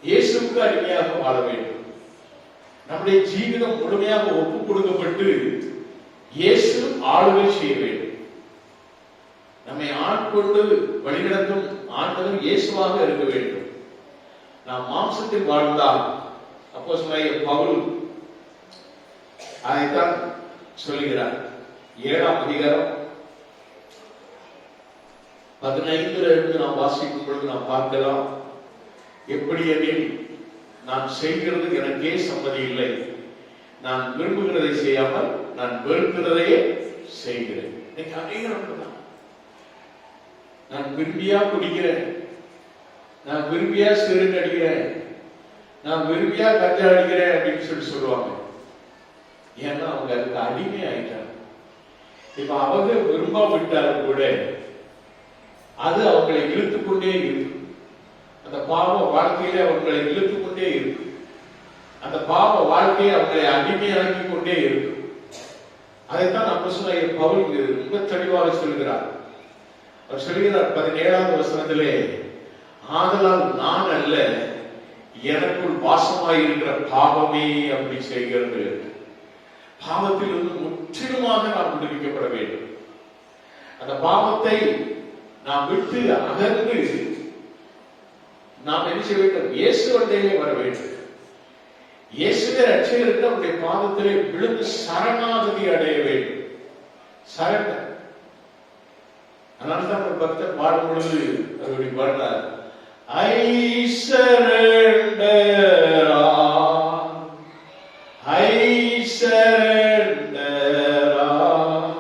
இயேசுவுக்கு அடிமையாக வாழ வேண்டும். நம்முடைய ஜீவிதம் முழுமையாக ஒப்புக் கொடுக்கப்பட்டு இயேசு ஆளுகை செய்ய வேண்டும். நம்மை ஆட்கொண்டு வழிநடத்தும் ஆண்டவர் இயேசுவாக இருக்க வேண்டும். நாம் மாம்சத்தில் வாழ்ந்தால் அப்போஸ்தலனாகிய பவுல் அதைத்தான் சொல்லுகிறார். 7ஆம் அதிகாரம் 15 இருந்து நாம் வாசிக்கும் பொழுது நாம் பார்க்கலாம். எப்படி எனில் நான் செய்கிறது எனக்கே சம்மதி இல்லை, நான் விரும்புகிறதை செய்யாமல் நான் வெறுக்கிறதையே செய்கிறேன். இன்னைக்கு அநேகம் தான். நான் விரும்பியா குடிக்கிறேன், நான் விரும்பியா சிறுக்கு அடிக்கிறேன், நான் விரும்பியா கஞ்சா அடிக்கிறேன் அப்படின்னு சொல்லுவாங்க. ஏன்னா அவங்க அதுக்கு அடிமை ஆயிட்டாங்க. இப்ப அவங்க விரும்பாவிட்டாலும் கூட அது அவங்களை இழுத்துக் கொண்டே இருக்கு. அந்த பாவ வாழ்க்கையில அவங்களை இழுத்துக் கொண்டே இருக்கு. அந்த பாவ வாழ்க்கையை அவங்களை அடிமையாக்கி கொண்டே இருக்கு. அதைத்தான் அப்போஸ்தலனாகிய பவுல் ரொம்ப தெளிவாக சொல்கிறார். அவர் சொல்கிறார் 17வது வசனத்திலே, ஆதலால் நான் அல்ல, எனக்குள் வாசமாயிருக்கிற பாவமே அப்படி செய்கிறது. பாவத்தில் இருந்து முற்றிலுமாக நாம் விடுவிக்கப்பட வேண்டும். அந்த பாவத்தை நாம் விட்டு அகன்று நாம் என்ன செய்ய வேண்டும்? இயேசு வண்டையிலே வர வேண்டும். இயேசுவே ரட்சகருக்கு அவருடைய பாதத்திலே விழுந்து சரணாகதி அடைய வேண்டும். சரண். அதனால்தான் ஒரு பக்தர் பாடும் பொழுது அவருடைய பாடுறார், I surrender all, I surrender all.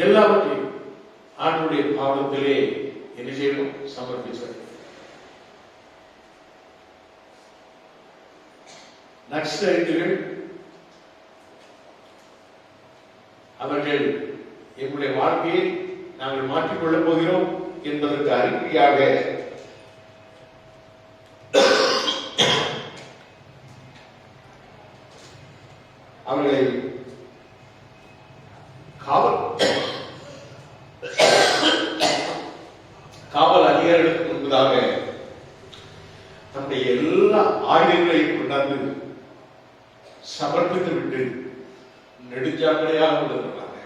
எல்லாவற்றையும் ஆண்டவருடைய பாதத்திலே என்ன செய்யணும்? சமர்ப்பிச்சார். நக்சலைட்டுகள் அவர்கள் எங்களுடைய வாழ்க்கையை நாங்கள் மாற்றிக்கொள்ளப் போகிறோம் என்பதற்கு அறிகுறியாக அவர்களை காவல் அதிகாரிகளுக்கு முன்பதாக நம்முடைய எல்லா ஆயுதங்களையும் கொண்டாந்து சமர்ப்பித்து விட்டு நெடுஞ்சாக்கடையாக விடுகிறாங்க.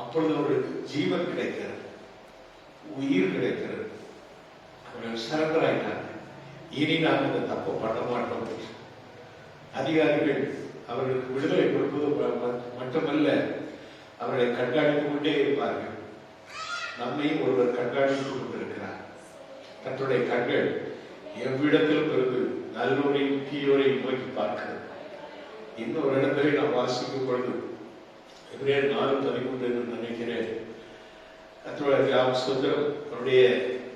அப்பொழுது அவர்களுக்கு ஜீவன் கிடைக்கிறது, உயிர் கிடைக்கிறது. அவர்கள் சரண்டர் ஆயிட்டாங்க. இனி நாம் இந்த தப்பை பண்ண மாட்டோம். அதிகாரிகள் அவர்களுக்கு விடுதலை கொடுப்பது மட்டுமல்ல, அவர்களை கண்காணித்துக் கொண்டே இருப்பார்கள். நம்மையும் ஒருவர் கண்காணித்துக் கொண்டிருக்கிறார். தன்னுடைய கண்கள் எவ்விடத்திலும் இருந்து நல்லோரையும் தீயோரையும் நோக்கி பார்க்கிறது. இன்னொரு இடத்திலே நாம் வாசிக்கும் பொழுது எபிரேயர் 4:13 என்று நினைக்கிறேன், கர்த்தருடைய சுதந்திரம் அவருடைய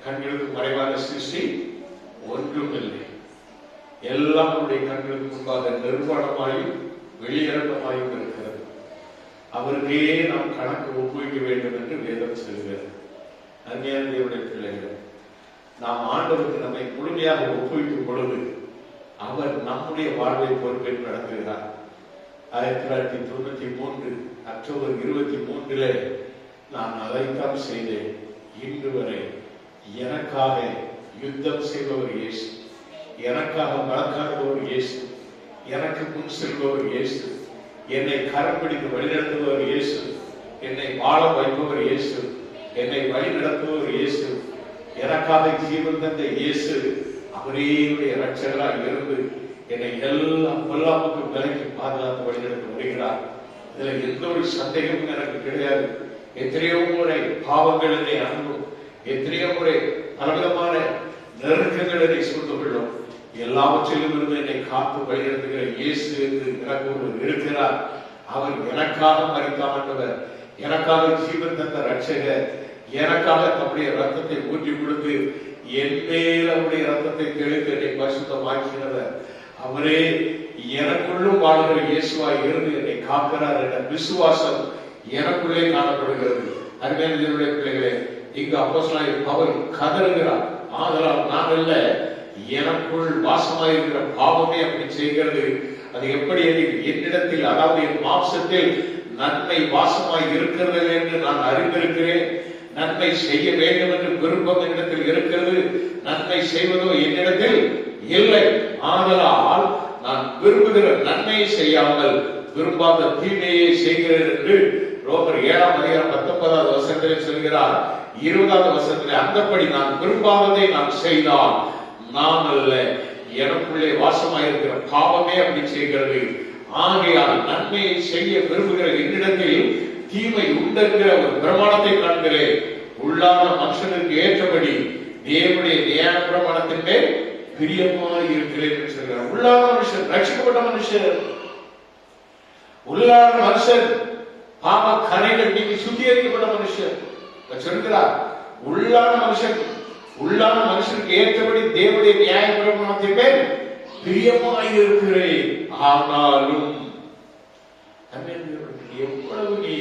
கண்களுக்கு மறைவான சிருஷ்டி ஒன்றும் இல்லை, எல்லாம் அவருடைய கண்களுக்கு முன்பாக நிர்வாணமாயும் வெளியரங்கமாயும் இருக்கிறது. அவருக்கே நாம் கணக்கு ஒப்புவிக்க வேண்டும் என்று வேதம் சொல்கிறது. அருமையான தேவனுடைய பிள்ளைகள், நாம் ஆண்டவருக்கு நம்மை முழுமையாக ஒப்புவிக்கும் பொழுது அவர் நம்முடைய வாழ்வை பொறுப்பேற்று நடத்துகிறார். 1993 அக்டோபர் 23 நான் அதைத்தான் செய்தேன். இன்று வரை எனக்காக யுத்தம் செய்பவர் இயேசு, எனக்காக வழக்காடுபவர் இயேசு, எனக்கு முன் செல்பவர் இயேசு, என்னை கரம் பிடித்து வழிநடத்துபவர் இயேசு, என்னை வாழ வைப்பவர் இயேசு, என்னை வழி நடத்துபவர் இயேசு, எனக்காக ஜீவன் தந்த இயேசு, அவரே இரட்சகராக இருந்து என்னை எல்லா பொல்லாப்புக்கும் விலக்கி பாதுகாத்து வழிநடத்த வருகிறார். அதுல எந்த ஒரு சந்தேகமும் எனக்கு கிடையாது. எத்தனையோ முறை பாவங்கள் என்னை அணுகும், எத்தனையோ முறை பலவிதமான நெருக்கங்கள் என்னை சூழ்ந்து கொள்ளும். எல்லாவற்றிலும் இருந்து என்னை காத்து வழிநடத்துகிற இயேசு என்று எனக்கு ஒரு இருக்கிறார். அவர் எனக்காக மரித்த ஆண்டவர், எனக்காக ஜீவன் தந்த ரட்சகர், எனக்காக தம்முடைய ரத்தத்தை ஊற்றி கொடுத்து என் மேல் அவருடைய ரத்தத்தை தெளித்து என்னை பரிசுத்தமாக்கினவர். அவரே எனக்குள்ளும் வாழ்கிற இயேசுவாய் இருந்து என்னை காக்கிறார் என்ற விசுவாசம் எனக்குள்ளே காணப்படுகிறது. அருமையான தேவனுடைய பிள்ளைகளே, இங்கு அப்போஸ்தலனாகிய பவுல் கதறுகிறார். ஆதலால் நான் அல்ல, எனக்குள் வாசமாயிருக்கிற பாவமே அப்படி செய்கிறது. அது எப்படி என்னிடத்தில், அதாவது என் மாம்சத்தில் நன்மை வாசமாய் இருக்கிறது என்று நான் அறிந்திருக்கிறேன். நன்மை செய்ய வேண்டும் என்று விருப்பம் என்னிடத்தில் இருக்கிறது, நன்மை செய்வதோ என்னிடத்தில் இல்லை. ஆதலால் நான் விரும்புகிற நன்மையை செய்யாமல் விரும்பாத தீமையை செய்கிறேன் என்று ரோமர் 7:19 வசனத்தில் சொல்கிறார். 20வது வசனத்தில், அந்தப்படி நான் விரும்பாததை நான் செய்தால் நான் அல்ல, எனக்குள்ளே வாசமாயிருக்கிற பாவமே அப்படி செய்கிறது. ஆகையால் நன்மையை செய்ய விரும்புகிற என்னிடத்தில் தீமை உண்டென்கிற ஒரு பிரமாணத்தை காண்கிறேன். உள்ளான மனுஷனுக்கு ஏற்றபடி தேவனுடைய நியாய பிரமாணத்தின் மேல் பிரியமாய் இருக்கிறேன் என்று சொல்கிறார். உள்ளான மனுஷன், ரட்சிக்கப்பட்ட மனுஷன், உள்ளான மனுஷன், பாவ கரைகள் நீங்கி சுத்திகரிக்கப்பட்ட மனுஷன் சொல்கிறார். உள்ளான மனுஷன், உள்ளான மனுஷனுக்கு ஏற்றபடி தேவனுடைய நியாய பிரமாணத்தின் மேல் பிரியமாய் இருக்கிறேன். ஆனாலும் எவ்வளவு நீ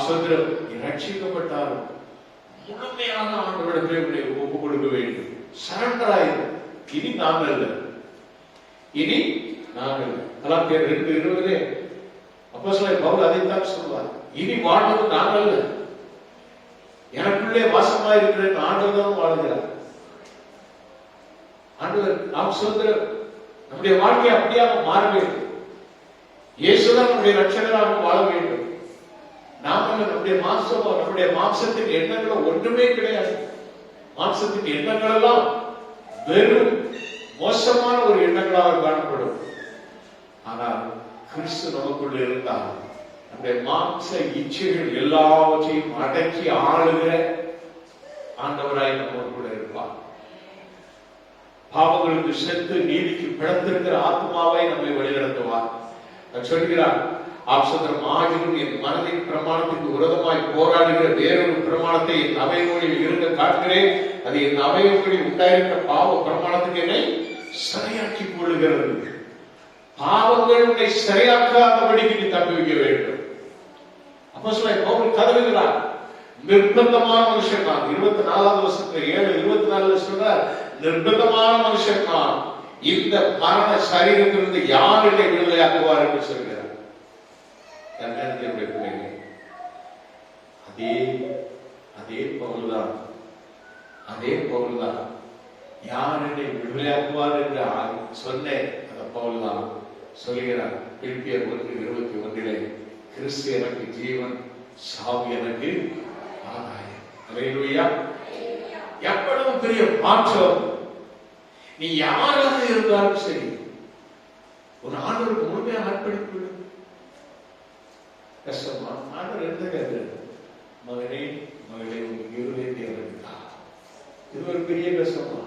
சொல்கிறோம், நீ ரட்சிக்கப்பட்டாலும் முழுமையான ஆண்டவரிடத்திலே ஒப்பு கொடுக்க வேண்டும். சரண்டர் ஆயிடும். இனி நாங்கள் அல்ல, இனி நாங்கள். கலாத்தியர் 2:20 அப்போஸ்தலனாகிய பவுல் அதைத்தான் சொல்வார். இனி வாழ்வது நாங்கள் அல்ல, எனக்குள்ளே வாசமாய் இருக்கிற ஆண்டவர் தான் வாழ்கிறார். ஆண்டவர் நாம் சொல்கிற நம்முடைய வாழ்க்கை அப்படியாக மாற வேண்டும். இயேசுதான் நம்முடைய ரட்சகராக வாழ வேண்டும். நாம நம்முடைய மாம்சத்தின் எண்ணங்கள் ஒன்றுமே கிடையாது. மாம்சத்தின் எண்ணங்கள் எல்லாம் வெறும் மோசமான ஒரு எண்ணங்களாக காணப்படும். ஆனால் கிறிஸ்து நமக்குள்ள இருந்தால் நம்முடைய மாம்ச இச்சைகள் எல்லாவற்றையும் அடக்கி ஆளுகிற ஆண்டவராய் நம்மோடு இருப்பார். பாவங்களுக்கு செத்து நீதிக்கு பிளந்திருக்கிற ஆத்மாவை நம்மை வழிநடத்துவார். சொல்கிறார், ஆப்சதரம் ஆகிலும் என் மனதின் பிரமாணத்துக்கு விரோதமாய் போராடுகிற வேறொரு பிரமாணத்தை என் அவைகளில் இருக்க காட்டுகிறேன். அது என் அவைகளில் உண்டாயிருக்கிற பாவ பிரமாணத்துக்கு என்னை சரியாக்கி கொள்ளுகிறது. பாவங்கள் உன்னை சரியாக்காதபடிக்கு நீ தப்பி வைக்க வேண்டும். அப்போஸ்தலனாகிய பவுல் கதறுகிறார். நிர்பந்தமான மனுஷன் நான். 24வது வசனத்துல 7:24 சொல்றார், நிர்பந்தமான மனுஷன் நான். இந்த மரண சரீரத்திலிருந்து யார் என்னை விடுதலையாக்குவார் என்று சொல்கிறார். அதே பவுல்தான், அதே பவுல்தான் யார் என்னை விடுதலையாக்குவார் என்று சொன்ன அந்த பவுல்தான் சொல்கிறார். பிலிப்பியர் 1:21 கிறிஸ்து எனக்கு ஜீவன், சாவு எனக்கு ஆதாயம். அல்லேலூயா. எவ்வளவு பெரிய மாற்றம்! நீ யாராக இருந்தாலும் சரி, ஒரு ஆண்டவருக்கு முழுமையாக அர்ப்பணிப்பு. கஷ்டமா? ஆண்டவர் எந்த கேட்கிறார், மகனே மகளே உங்க இருதயத்தை அறிந்தா. இது ஒரு பெரிய கஷ்டமா?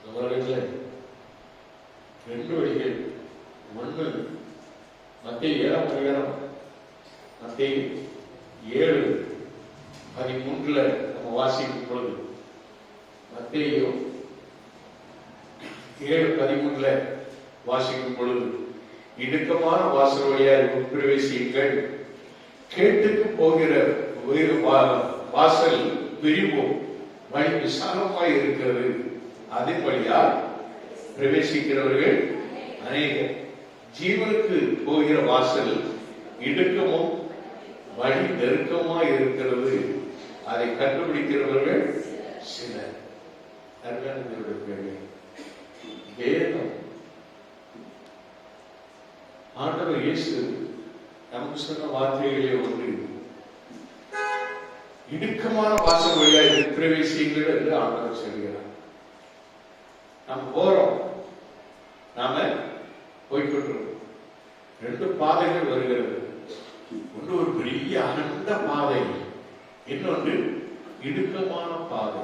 நம்மள 2 வழிகள். ஒன்று மத்தேயு 7ஆம் அதிகாரம், மத்தேயு 7:13 நம்ம வாசிக்கும் பொழுது, மத்தேயு 7:13 வாசிக்கும் பொழுது, இடுக்கமான வாசல் வழியாக உட்பிரவேசியுங்கள், கேட்டுக்கு போகிற வாசல் விரிவும் வழி விசாலமாய் இருக்கிறது, அதன் வழியா பிரவேசிக்கிறவர்கள் அநேகர். ஜீவனுக்கு போகிற வாசல் இடுக்கமும் வழி நெருக்கமாய் இருக்கிறது, அதை கண்டுபிடிக்கிறவர்கள் சிலர். வேதம் ஆண்டவர் இயேசு நமக்கு சொன்ன வார்த்தைகளே ஒன்று, இடுக்கமான வாசல் வழியாக பிரவேசியுங்கள் என்று ஆண்டவர் சொல்கிறார். நாம் போறோம், நாம போய்கொண்டிருக்கும். 2 பாதைகள் வருகிறது. ஒன்று ஒரு பெரிய அகண்ட பாதை, இன்னொன்று இடுக்கமான பாதை.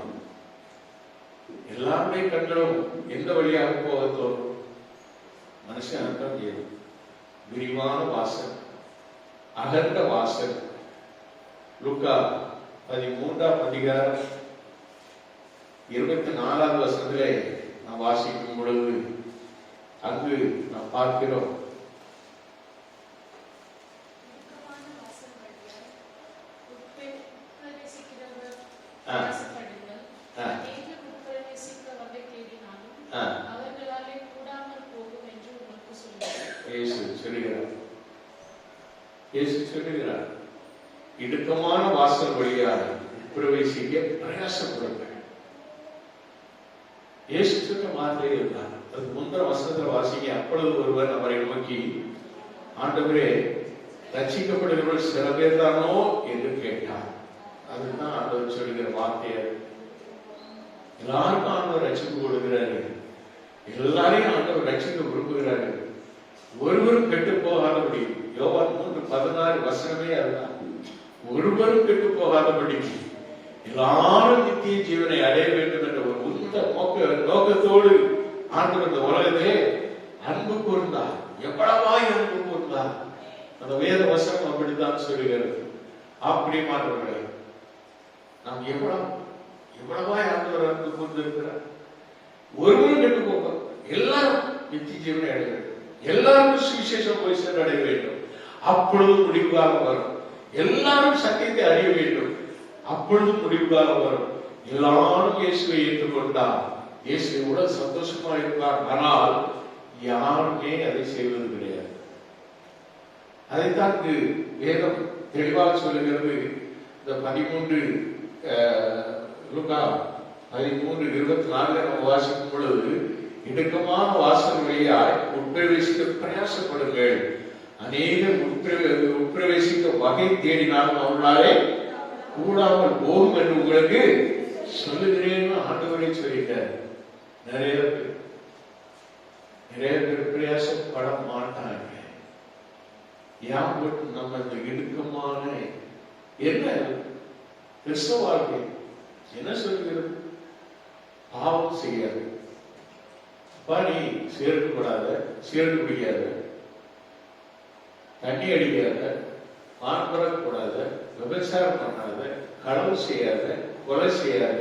எல்லாருமே கண்களும் எந்த வழியாக போக தோன்றும்? மனுஷன் அர்த்தம் செய்யும். விரிவான வாசல், அகண்ட வாசல். லூக்கா 13ஆம் அதிகாரம் 24வது வசனத்திலே நாம் வாசிக்கும் பொழுது அங்கு நாம் பார்க்கிறோம், சொல்லுகிறார், இடுக்கமான வாசல் வழியாக பிரவேசிக்க பிரயாசப்படுங்கள். இயேசு சொன்ன வார்த்தை இருந்தார். அது முந்திர வசனத்தில் வாசிக்க, அப்பொழுது ஒருவர் அவரை நோக்கி, ஆண்டவரே, ரட்சிக்கப்படுகிறவர்கள் சில பேர் தானோ என்று கேட்டார். அதுதான் ஆண்டவர் சொல்லுகிற வார்த்தையை. எல்லாருக்கும் ஆண்டவர் ரட்சிப்பு கொடுக்கிறாரு. எல்லாரையும் ஆண்டவர் ரட்சிக்க விரும்புகிறாரு. ஒருவரும் கெட்டு போகாதபடி. யோவான் 3:16 வசனமே அதுதான். ஒருவரும் கெட்டு போகாதபடி எல்லாரும் நித்திய ஜீவனை அடைய வேண்டும் என்ற ஒரு உன்னத நோக்கத்தோடு ஆண்டவர் இந்த உலகத்திலே அன்பு கூர்ந்தார். எவ்வளவாய் அன்பு கூர்ந்தார். அந்த வேத வசனம் அப்படித்தான் சொல்லுகிறது. அப்படிமானவர்களே, நாம் எவ்வளவாய் ஆண்டவர் அன்பு கூர்ந்திருக்கிறார். ஒருவரும் கெட்டு போக, எல்லாரும் நித்திய ஜீவனை அடைய வேண்டும். எல்லாருக்கும் சுவிசேஷம் போய் சென்றடைய வேண்டும். அப்பொழுது முடிவு காலம் வரும். எல்லாரும் சத்தியத்தை அறிய வேண்டும். அப்பொழுது முடிவு காலம் வரும். எல்லாரும் இயேசுவை ஏற்றுக்கொண்டார். இயேசு எவ்வளவு சந்தோஷமா இருப்பார். ஆனால் யாருமே அதை செய்வது கிடையாது. அதைத்தான் வேதம் தெளிவாக சொல்லுகிறது. இந்த 13:24 நம்ம வாசிக்கும் பொழுது, இடுக்கமான வாசல் வழியாய் உட்பிரவேசிக்க பிரயாசப்படுங்கள். அநேகர் உட்பிரவேசிக்க வகை தேடினாலும் அவர்களாலே கூடாமல் போகும் என்று உங்களுக்கு சொல்லுகிறேன்னு ஆண்டவரே சொல்லிட்டார். நிறைய பேர் பிரயாசப்பட மாட்டாங்க. யாம் நம்ம இந்த இடுக்கமான என்ன கிறிஸ்தவ வாழ்க்கை என்ன சொல்லுகிறது? பாவம் செய்யாது, நீ சேர்க்கப்படாத, சேர்ந்து பிடிக்காத, தண்ணி அடிக்காத, பான் பறக்கூடாத, விபச்சாரம் பண்ணாத, களவு செய்யாத, கொலை செய்யாத,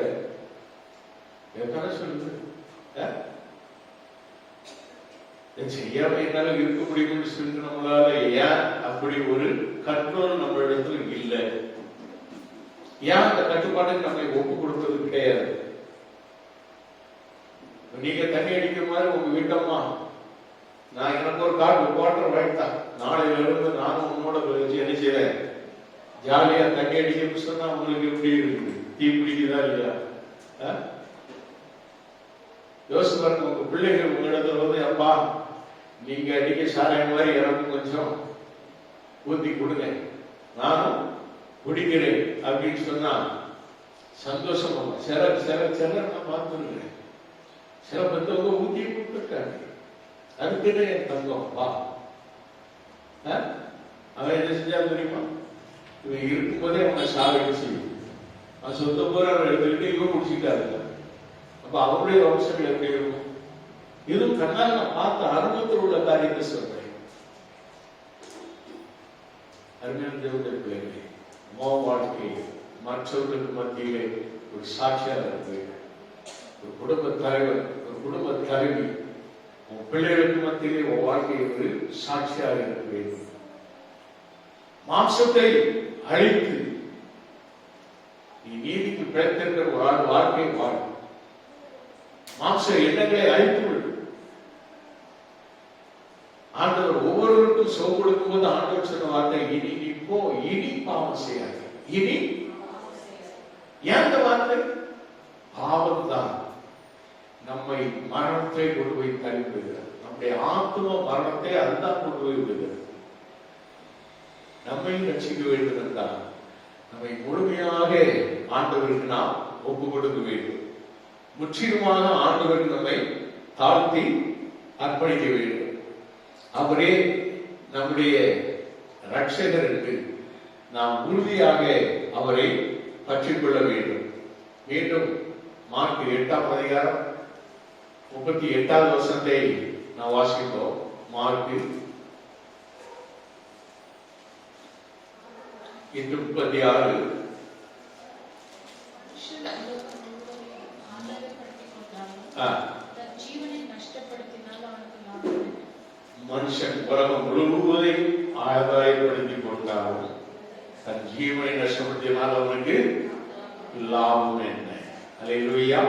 எத்தனை சொல்லுது? செய்யாம என்னால இருக்க முடியும்னு சொல்லிட்டு நம்மளால ஏன் அப்படி ஒரு கண்ட்ரோல் நம்ம இடத்துல இல்லை? ஏன் அந்த கட்டுப்பாட்டுக்கு நம்மை ஒப்பு கொடுப்பது கிடையாது? நீங்க தண்ணி அடிக்கிற மாதிரி உங்க வீட்டம்மா, நான் எனக்கு ஒரு குவார்டர் வாங்கிட்டா, நாளையில இருந்து நானும் உன்னோட என்ன செய்வேன், ஜாலியா தண்ணி அடிக்கணும்னு சொன்னா உங்களுக்கு எப்படி இருக்கு? தீ பிடிக்குதா இல்லையா? யோசிச்சு பாருங்க. உங்க பிள்ளைகள் உங்க இடத்துல வந்து, அப்பா நீங்க அடிக்க சாராயம் மாதிரி எனக்கு கொஞ்சம் ஊத்தி கொடுங்க, நானும் குடிக்கிறேன் அப்படின்னு சொன்னா சந்தோஷமா. சில நான் பார்த்துருக்கேன். சில பெற்றவங்க ஊத்தி கொடுத்துருக்காங்க. அதுக்குன்னு என் தங்கம் வா, அவன் என்ன செஞ்சாலும் தெரியுமா? இவன் இருக்கும்போதே அவனை சாகடிச்சு அவன் சொந்த போற அவன் எடுத்துக்கிட்டு இவன் குடிச்சுட்டாரு. அப்ப அவருடைய வம்சங்கள் எப்படி இருக்கும்? இதுவும் கண்ணால் நான் பார்த்த அனுபவத்தில் உள்ள காரியத்தை சொல்றேன். அருமையான தேவனுடைய பிள்ளைகளே, வாழ்க்கை மற்றவர்களுக்கு மத்தியிலே ஒரு சாட்சியாக இருக்கு. ஒரு குடும்ப தலைவர், ஒரு குடும்ப தலைவி, உன் பிள்ளைகளுக்கு மத்தியிலே உன் வாழ்க்கை ஒரு சாட்சியாக இருக்க வேண்டும். மாம்சத்தை அழித்து நீ நீதிக்கு பிழைத்திருக்கிற ஒரு வாழ்க்கை வாழ். மாம்ச எண்ணங்களை அழித்து விடு. ஆண்டவர் ஒவ்வொருவருக்கும் சோறு கொடுக்கும் போது ஆண்டவர் சொன்ன வார்த்தை, இனி இப்போ இனி பாவம் செய்யாது. இனி ஏன் அந்த வார்த்தை? பாவம் தான் நம்மை மரணத்தை கொண்டு போய் தள்ளி விடுகிறது. நம்முடைய ஆத்ம மரணத்தை அதுதான் கொண்டு போய் விடுகிறது. நம்மையும் ரட்சிக்க வேண்டும் என்றால் நம்மை முழுமையாக ஆண்டவருக்கு நாம் ஒப்பு கொடுக்க வேண்டும். முற்றிலுமாக ஆண்டவருக்கு நம்மை தாழ்த்தி அர்ப்பணிக்க வேண்டும். அவரே நம்முடைய ரட்சகர் என்று நாம் உறுதியாக அவரை பற்றிக் கொள்ள வேண்டும். மீண்டும் மார்க் 8ஆம் அதிகாரம் 38வது வசனத்தை நாம் வாசிப்போம். மார்க் 8:36. மனுஷன் உலகம் முழுவதையும் ஆதாயப்படுத்திக் கொண்டாலும் தன் ஜீவனை நஷ்டப்படுத்தினால் அவனுக்கு லாபம் என்ன? அல்லேலூயா,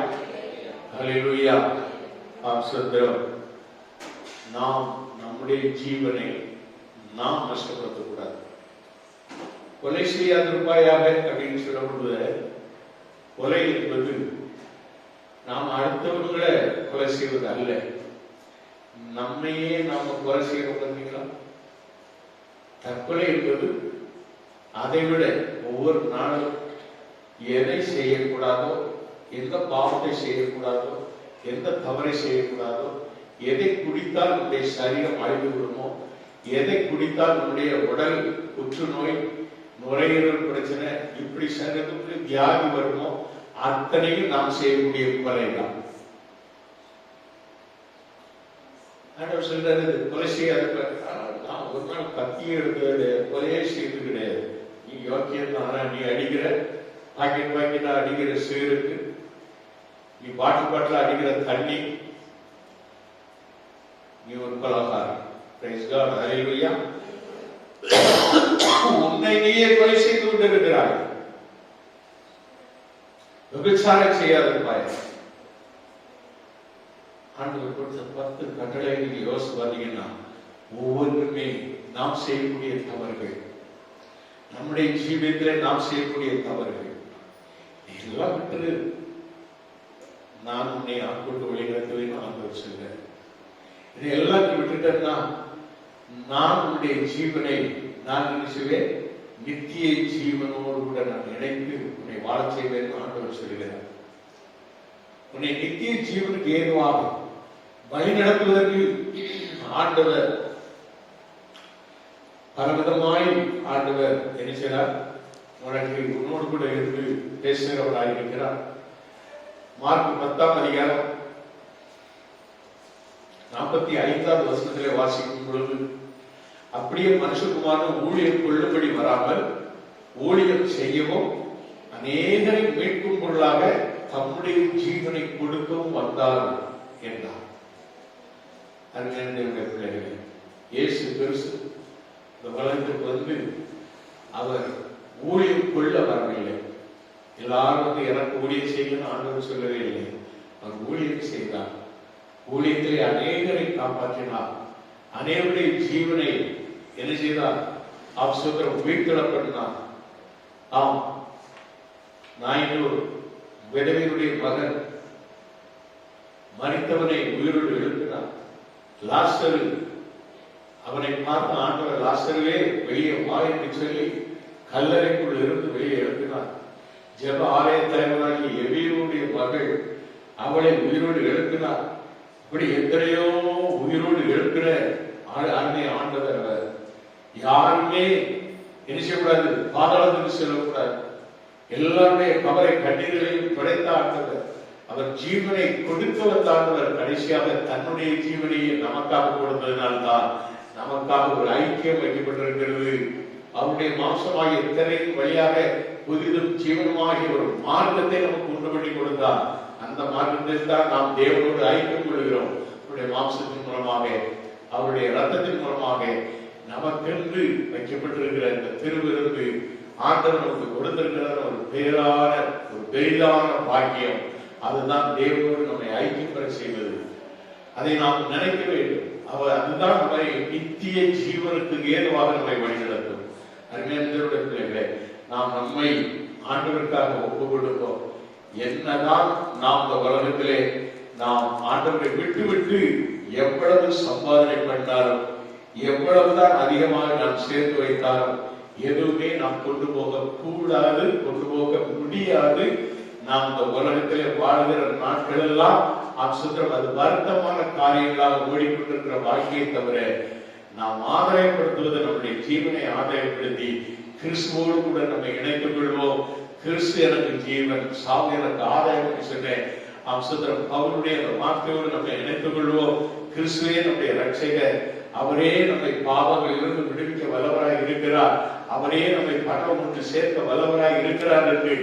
அல்லேலூயா. நாம் நம்முடைய ஜீவனை நாம் நஷ்டப்படுத்தக்கூடாது. கொலை செய்யாதிருப்பாயாக அப்படின்னு சொல்லப்படுவது, கொலை என்பது நாம் அடுத்தவர்களை கொலை செய்வது அல்ல, நம்மையே நாம கொலை செய்யறோம். பார்த்தீங்களா? தற்கொலை என்பது அதை விட ஒவ்வொரு நாளும் எதை செய்யக்கூடாதோ, எந்த பாவத்தை செய்யக்கூடாதோ, எந்த தவறை செய்யக்கூடாதோ, எதை குடித்தால் நம்முடைய சரீரம் அழிந்து விடுமோ, எதை குடித்தால் நம்முடைய உடல் புற்றுநோய், நுரையீரல் பிரச்சனை, இப்படி சரீரத்துக்கு வியாதி வருமோ அத்தனையும் நாம் செய்யக்கூடிய கொலை தான். ஆண்டவர் சொல்றாரு, கொலை செய்யாத. நான் ஒரு நாள் கத்தியை எடுத்து கொலையே செய்து கிடையாது. நீ யோக்கியம் தானா? நீ அடிக்கிற பாக்கெட்டா அடிக்கிற சிகரெட்டு, நீ பாட்டில் அடிக்கிற தண்ணி, நீ ஒரு கொலைகாரன். பிரைஸ் காட், ஹல்லேலூயா. உன்னை நீயே கொலை செய்து கொண்டிருக்கிறாய். விபச்சாரம் செய்யாதிருப்பாய். ஆண்டவர் கொடுத்த 10 கட்டளை நீங்க யோசிச்சு பார்த்தீங்கன்னா, ஒவ்வொன்றுமே நாம் செய்யக்கூடிய தவறுகள், நம்முடைய ஜீவியத்திலே நாம் செய்யக்கூடிய தவறுகள் எல்லாம் விட்டு நான் உன்னை ஆட்கொண்டு வழிநடத்துவேன் ஆண்டவர் சொல்றேன். இதை எல்லாத்தையும் விட்டுட்டேன்னா நான் உன்னுடைய ஜீவனை நான் நினைச்சுவேன், நித்திய ஜீவனோடு கூட நான் இணைத்து உன்னை வாழ செய்வேன் ஆண்டவர் சொல்கிறார். உன்னை நித்திய ஜீவனுக்கு ஏதுவாக வழி நடத்துவதற்கு ஆண்டவர் பலவிதமாய் ஆண்டவர் என்ன செய்கிறார்? உனக்கு உன்னோடு கூட இருந்து பேசுகிறவராக இருக்கிறார். மார்க் 10ஆம் அதிகாரம் 45வது வசனத்திலே வாசிக்கும் பொழுது, அப்படியே மனுஷகுமாரன் ஊழியம் கொள்ளும்படி வராமல் ஊழியம் செய்யவும் அநேகரை மீட்கும் பொருளாக தம்முடைய ஜீவனை கொடுக்கவும் வந்தார் என்றார். பிள்ளைகளே, இயேசு பெருசு இந்த உலகத்துக்கு வந்து அவர் ஊழியம் கொள்ள வரவில்லை. எல்லாரும் வந்து எனக்கு ஊழியம் செய்யணும்னு ஆண்டவர் சொல்லவே இல்லை. அவர் ஊழியம் செய்தார். ஊழியத்திலே அநேகரை காப்பாற்றினார். அநேகருடைய ஜீவனை என்ன செய்தார்? அவசரம் உயிர்த்தெழப்பட்டார். ஆம், நாயனூர் விதவையுடைய மகன் மரித்தவனை உயிரோடு எழுப்பினார். லாசரு, அவனை பார்த்த ஆண்டவர், லாசருவே வெளியே வா என்று சொல்லி கல்லறைக்குள் இருந்து வெளியே எழுப்பினார். ஜெப ஆலய தலைவராகி எபியருடைய மகள், அவளை உயிரோடு எழுப்பினார். இப்படி எத்தனையோ உயிரோடு எழுப்பின ஆண்டவர். அவர் யாருமே என்ன செய்யக்கூடாது? பாதாளத்துக்கு செல்லக்கூடாது. எல்லாருடைய கவலை கண்ணீர்களையும் படைத்த ஆண்டவர். அவர் ஜீவனை கொடுக்க வந்த ஆண்டவர். கடைசியாக தன்னுடைய ஜீவனையை நமக்காக கொடுத்ததினால்தான் நமக்காக ஒரு ஐக்கியம் வைக்கப்பட்டிருக்கிறது. அவருடைய மாம்சமாகிய திரையின் வழியாக புதிதும் ஜீவனமாகிய ஒரு மார்க்கத்தை நமக்கு உண்டு பண்ணி கொடுத்தார். அந்த மார்க்கத்தில் தான் நாம் தேவனோடு ஐக்கியம் கொள்கிறோம். அவருடைய மாம்சத்தின் மூலமாக, அவருடைய ரத்தத்தின் மூலமாக நமக்கென்று வைக்கப்பட்டிருக்கிற இந்த திருவிருந்து ஆண்டவர் நமக்கு கொடுத்திருக்கிற ஒரு பேரான, ஒரு பெரிதான பாக்கியம். அதுதான் தேவனோடு நம்மை ஐக்கியம் பெற செய்வது. அதை நாம் நினைக்க வேண்டும். அதுதான் நம்மை நித்திய ஜீவனுக்கு ஏதுவாக நம்மை வழிநடத்தும். அருமையான பிள்ளைகளே, நாம் நம்மை ஆண்டவருக்காக ஒப்பு கொடுப்போம். என்னதான் நாம் இந்த உலகத்திலே நாம் ஆண்டவரை விட்டு விட்டு எவ்வளவு சம்பாதனை பண்ணாலும், எவ்வளவுதான் அதிகமாக நாம் சேர்த்து வைத்தாலும், எதுவுமே நாம் கொண்டு போக கூடாது, கொண்டு போக முடியாது. நாம் இந்த உலகத்திலே வாழ்கிற நாட்கள் எல்லாம் அது வருத்தமான காரியங்களாக ஓடிக்கொண்டிருக்கிற வாழ்க்கையை தவிர நாம் ஆதாயப்படுத்துவது நம்முடைய ஜீவனை ஆதாயப்படுத்தி கிறிஸ்துவோடு கூட நம்ம இணைத்துக் கொள்வோம். கிறிஸ்து எனக்கு ஜீவன், சாவு எனக்கு ஆதாயம் சொன்னேன். சுதந்திரம் அவருடைய வார்த்தையோடு நம்ம இணைத்துக் கொள்வோம். கிறிஸ்துவே நம்முடைய ரட்சகர், அவரே நம்மை பாவங்களிலிருந்து விடுவிக்க வல்லவராய் இருக்கிறார், அவரே நம்மை பரவ ஒன்று சேர்க்க வல்லவராய் இருக்கிறார் என்று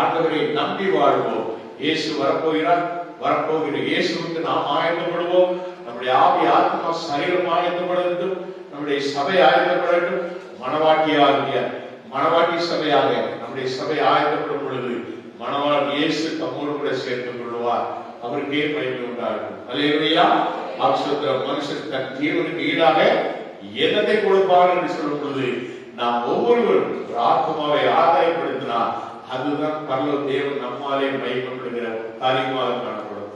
ஆண்டவரை நம்பி வாழ்வோம். இயேசு வரப்போகிறார், வரப்போகிற இயேசுவுக்கு நாம் ஆயத்தப்படுவோம். நம்முடைய ஆவி ஆத்மா சரீரம் ஆயத்தப்படட்டும், நம்முடைய சபை ஆயத்தப்படட்டும். மணவாட்டி சபையாக நம்முடைய சபை ஆயத்தப்படும் பொழுது மணவாளன் இயேசு தம்மோடு கூட சேர்த்துக் கொள்வார். அவருக்கே மகிமை உண்டாகும். அல்லேலூயா. மனுஷன் தன் ஜீவனுக்கு ஈடாக என்னத்தை கொடுப்பார் என்று சொல்லும் பொழுது நாம் ஒவ்வொருவரும் ஒரு ஆத்மாவை ஆதாயப்படுத்தினார். அதுதான் பரலோக தேவன் நம்மாலே மகிமைப்படுகிற காரியமாக காணப்படும்.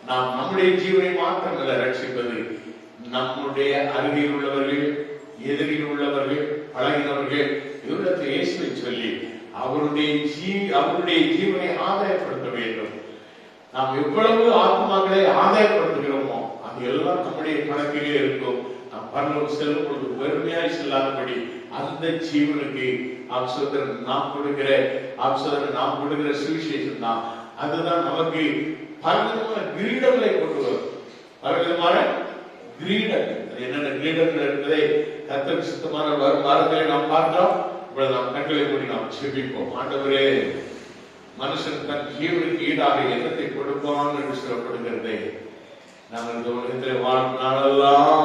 நாம் நம்முடைய ஜீவனை மாத்திரமல்ல ரட்சிப்பது, நம்முடைய அருகில் உள்ளவர்கள், எதிரில் உள்ளவர்கள், பழகினவர்கள் இவர்களுக்கு இயேசுவை சொல்லி அவருடைய ஜீவனை ஆதாயப்படுத்த வேண்டும். நாம் எவ்வளவு ஆத்மாக்களை ஆதாயப்படுத்துகிறோமோ அது எல்லாம் நம்முடைய கணக்கிலே இருக்கும். நாம் பரலோகம் செல்லும் பொழுது பெருமையாய் செல்லாதபடி அந்த ஜீவனுக்கு நாம் கொடுக்கிற சுவிசேஷம் தான். அதுதான் நமக்கு பலவிதமான கிரீடங்களை கொண்டு வரும். பலவிதமான கிரீடங்கள், என்னென்ன கிரீடங்கள் என்பதை கர்த்தருக்கு சித்தமான வரும் வாரங்களை நாம் பார்க்கிறோம். இப்பொழுது நாம் கண்களை மூடி நாம் செபிப்போம். ஆண்டவரே, மனுஷன் தன் ஜீவனுக்கு ஈடாக என்னத்தை கொடுப்பான் என்று சொல்லப்படுகிறதே, நாங்கள் இந்த உலகத்தில் வாழும் நாளெல்லாம்